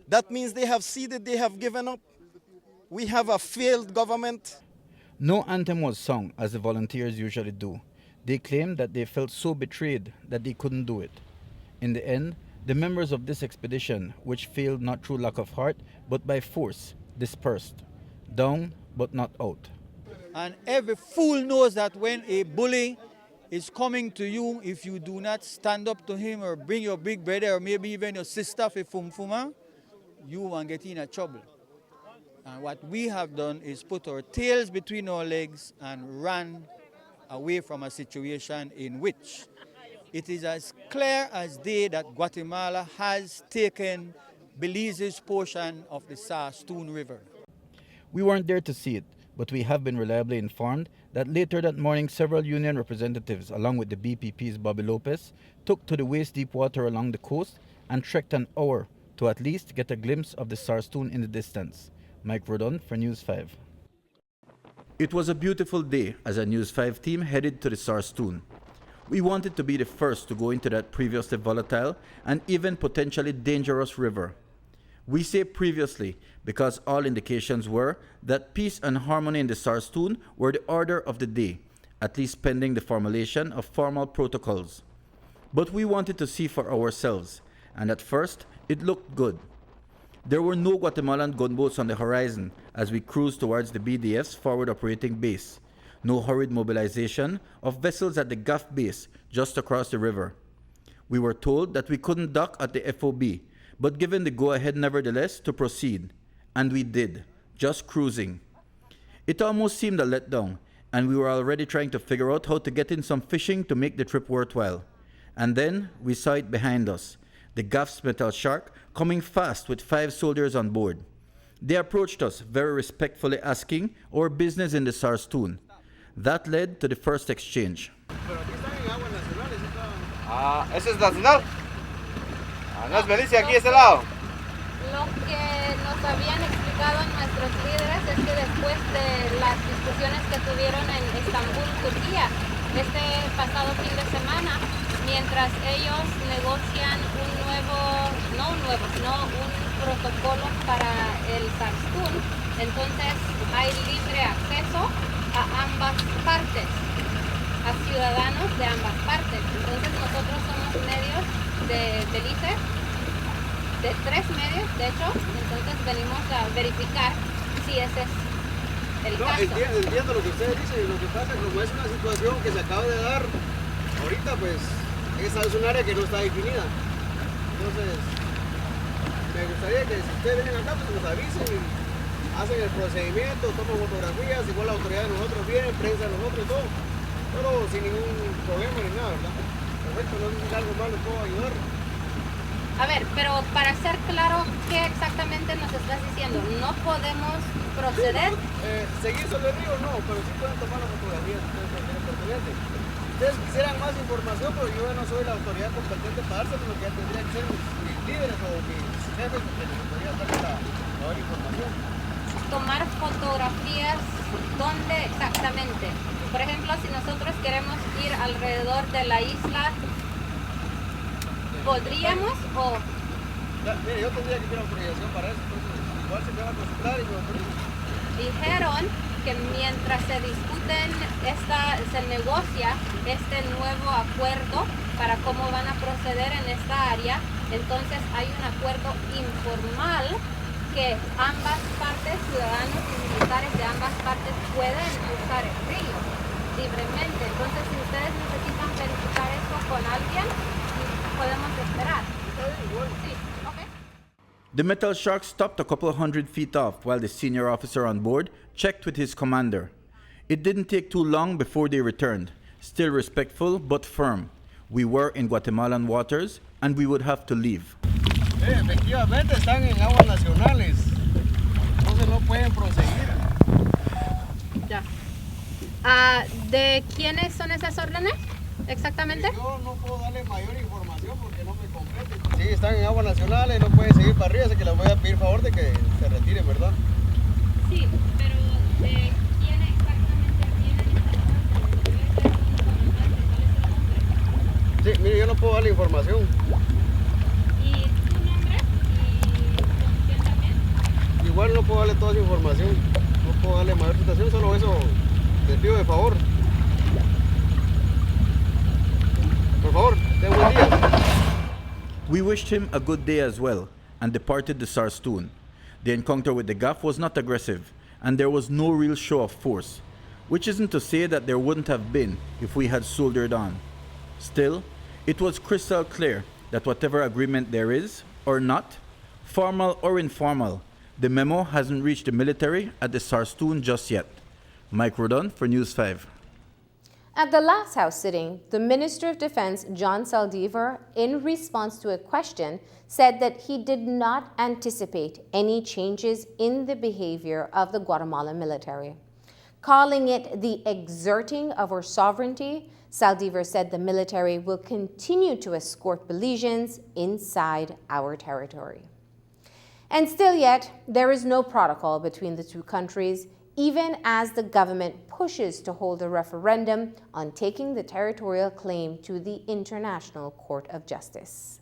That means they have ceded, they have given up. We have a failed government. No anthem was sung, as the volunteers usually do. They claimed that they felt so betrayed that they couldn't do it. In the end, the members of this expedition, which failed not through lack of heart, but by force, dispersed. Down, but not out. And every fool knows that when a bully is coming to you, if you do not stand up to him or bring your big brother or maybe even your sister for fumfuma, you won't get in a trouble. And what we have done is put our tails between our legs and run away from a situation in which it is as clear as day that Guatemala has taken Belize's portion of the Sarstoon River. We weren't there to see it, but we have been reliably informed that later that morning several union representatives, along with the BPP's Bobby Lopez, took to the waist-deep water along the coast and trekked an hour to at least get a glimpse of the Sarstoon in the distance. Mike Rodon for News 5. It was a beautiful day as a News 5 team headed to the Sarstoon. We wanted to be the first to go into that previously volatile and even potentially dangerous river. We say previously because all indications were that peace and harmony in the Sarstoon were the order of the day, at least pending the formulation of formal protocols. But we wanted to see for ourselves, and at first it looked good. There were no Guatemalan gunboats on the horizon as we cruised towards the BDF's forward operating base. No hurried mobilization of vessels at the GAF base just across the river. We were told that we couldn't dock at the FOB, but given the go-ahead nevertheless to proceed. And we did, just cruising. It almost seemed a letdown, and we were already trying to figure out how to get in some fishing to make the trip worthwhile. And then we saw it behind us, the GAF's metal shark coming fast with 5 soldiers on board. They approached us very respectfully asking our business in the Sarstoon. That led to the first exchange. Eso es nacional. No es Belice, aquí este lado. Lo que nos habían explicado nuestros líderes es que después de las discusiones que tuvieron en Estambul, Turquía, este pasado fin de semana, mientras ellos negocian un protocolo para el Sarstoon, entonces hay libre acceso a ambas partes, a ciudadanos de ambas partes. Entonces nosotros somos medios de Belice, de 3 medios, de hecho, entonces venimos a verificar si ese es el caso. Entiendo lo que usted dice, lo que pasa como es una situación que se acaba de dar ahorita, pues esa es un área que no está definida. Entonces, me gustaría que si ustedes vienen acá, pues nos avisen y hacen el procedimiento, toman fotografías, igual la autoridad de nosotros viene, prensa de nosotros y todo, pero sin ningún problema ni nada, ¿verdad? Perfecto, no sé si algo más les puedo ayudar. A ver, pero para ser claro, ¿qué exactamente nos estás diciendo? ¿No podemos proceder? Sí, seguir sobre el río no, pero sí pueden tomar las fotografías, ustedes pertinentes. Ustedes quisieran más información, pero yo no soy la autoridad competente para dárselo, lo que ya tendría que ser mis líderes o mis jefes que les podrían dar la mayor información. Tomar fotografías, ¿dónde exactamente? Por ejemplo, si nosotros queremos ir alrededor de la isla, ¿podríamos o...? Mire, yo tendría que tener autorización para eso, entonces igual se me va a consultar y me autoriza. Dijeron que mientras se discuten, se negocia este nuevo acuerdo para cómo van a proceder en esta área, entonces hay un acuerdo informal que ambas partes, ciudadanos y militares de ambas partes, pueden usar el río libremente. Entonces, si ustedes necesitan verificar esto con alguien, podemos esperar. Sí, okay. The metal shark stopped a couple of 100 feet off while the senior officer on board checked with his commander. It didn't take too long before they returned, still respectful but firm. We were in Guatemalan waters and we would have to leave. Efectivamente están en aguas nacionales, entonces no pueden proseguir. Ya. ¿De quiénes son esas órdenes exactamente? Yo no puedo darle mayor información porque no me compete. Sí, están en aguas nacionales, no pueden seguir para arriba, así que les voy a pedir favor de que se retiren, ¿verdad? Sí, pero ¿de quién exactamente vienen estas órdenes? Sí, mire, yo no puedo darle información. ¿Y tu nombre? ¿Y con quién también? Igual no puedo darle toda esa información, no puedo darle mayor situación, solo eso les pido de favor. Por favor, ten buen día. We wished him a good day as well and departed the Sarstoon. The encounter with the gaff was not aggressive and there was no real show of force, which isn't to say that there wouldn't have been if we had soldiered on. Still, it was crystal clear that whatever agreement there is, or not, formal or informal, the memo hasn't reached the military at the Sarstoon just yet. Mike Rodon for News 5. At the last House sitting, the Minister of Defense, John Saldivar, in response to a question, said that he did not anticipate any changes in the behavior of the Guatemalan military. Calling it the exerting of our sovereignty, Saldivar said the military will continue to escort Belizeans inside our territory. And still yet, there is no protocol between the two countries, even as the government pushes to hold a referendum on taking the territorial claim to the International Court of Justice.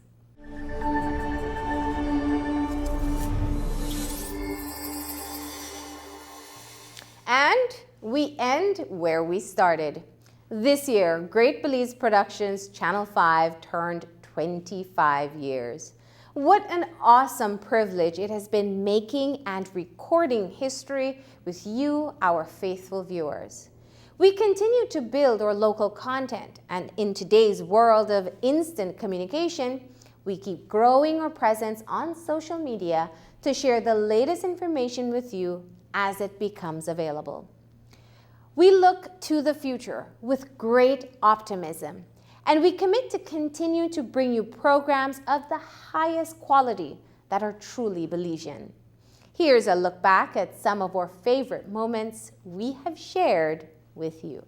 And we end where we started. This year, Great Belize Productions Channel 5 turned 25 years. What an awesome privilege it has been making and recording history with you, our faithful viewers. We continue to build our local content, and in today's world of instant communication, we keep growing our presence on social media to share the latest information with you as it becomes available. We look to the future with great optimism, and we commit to continue to bring you programs of the highest quality that are truly Belizean. Here's a look back at some of our favorite moments we have shared with you.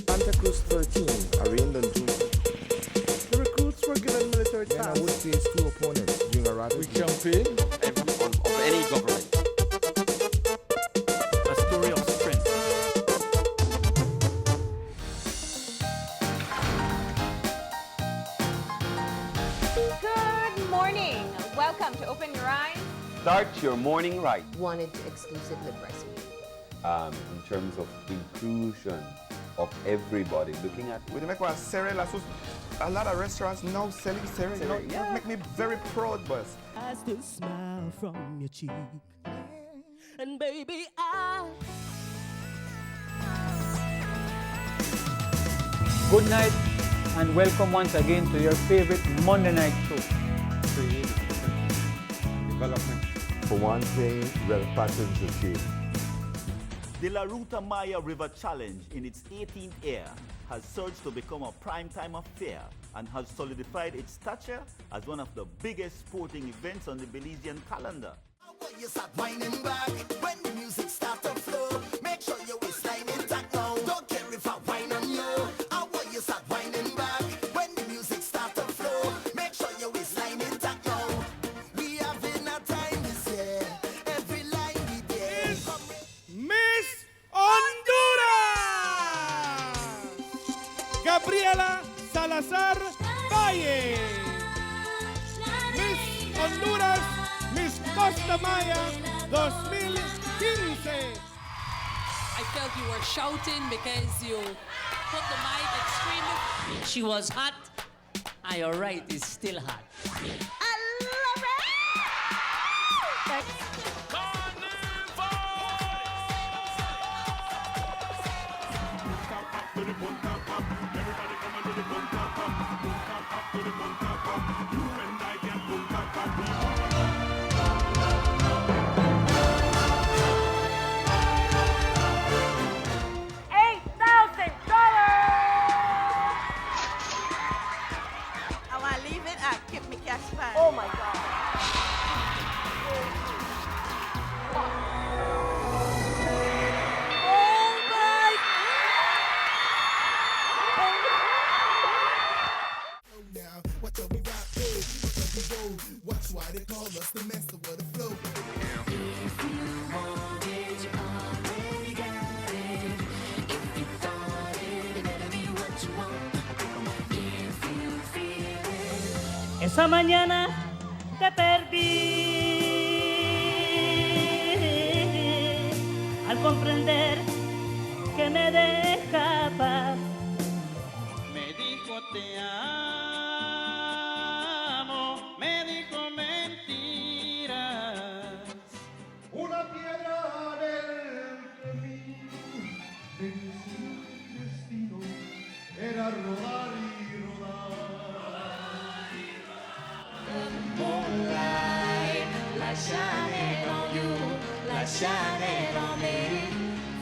Santa Cruz 13, arraigned on June. The recruits were given military tasks. Then I would face two opponents during a rapid campaign of any government. A story of strength. Good morning. Welcome to Open Your Eyes. Start your morning right. Wanted to exclusively breastfeed. In terms of inclusion of everybody, looking at... We make one cereal. A lot of restaurants now selling cereal. You know, Yeah. It make me very proud, boss. I still smile from your cheek. And baby, I... Good night and welcome once again to your favorite Monday night show. Development. For one thing, weather patterns have changed. The La Ruta Maya River Challenge, in its 18th year, has surged to become a primetime affair and has solidified its stature as one of the biggest sporting events on the Belizean calendar. You start whining back when the music starts to flow. Make sure your waistline intact now. Don't care if I whine on you. I want you start whining back when the music starts to flow. Make sure your waistline intact now. We having a time this year. Every line we did. Miss Honduras, Gabriela Salazar Valle. Miss Honduras, Miss Costa Maya 2015. I felt you were shouting because you put the mic extremely. She was hot. And you're right, it's still hot. I love it. I want to leave it and keep me cash back. Oh my God. Watch why they call us the master of the flow. If you want it, you already got it. If you thought it better be what you want. If you feel it. Esa mañana deja paz. Me dijo te amo, me dijo mentiras. Una piedra del camino, de mi destino, era rodar y rodar. The moonlight, like shining on you, like shining on me.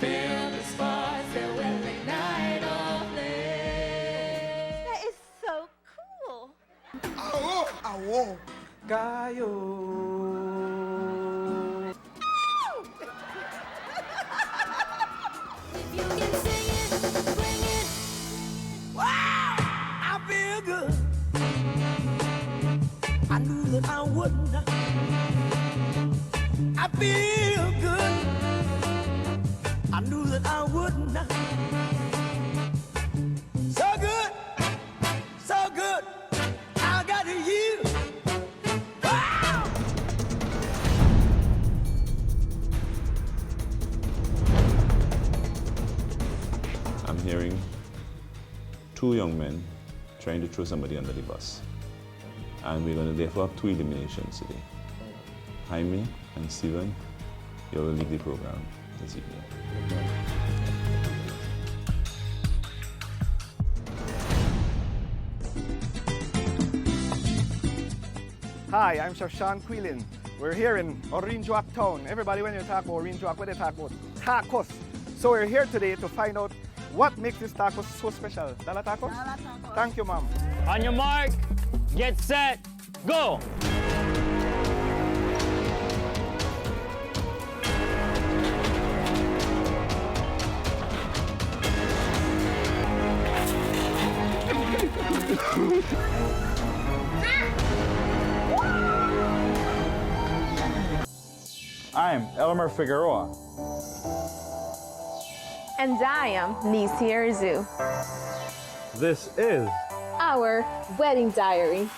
Feel the sparks that will ignite our flame. That is so cool. Awo, awo. Kayo. Wow, I feel good. I knew that I wouldn't. I feel good. I knew that I wouldn't. So good, so good. I got you. Wow. I'm hearing two young men trying to throw somebody under the bus. And we're going to therefore have two eliminations today. Jaime and Steven, you will lead the program this evening. Hi, I'm Chef Sean Quillen. We're here in Orinjuak town. Everybody, when you talk about Orinjuak, what they talk about? Tacos. So we're here today to find out what makes this tacos so special. Dala tacos? Thank you, ma'am. On your mark, get set, go! I'm Elmer Figueroa. And I am Nisi Arzu. This is our wedding diary.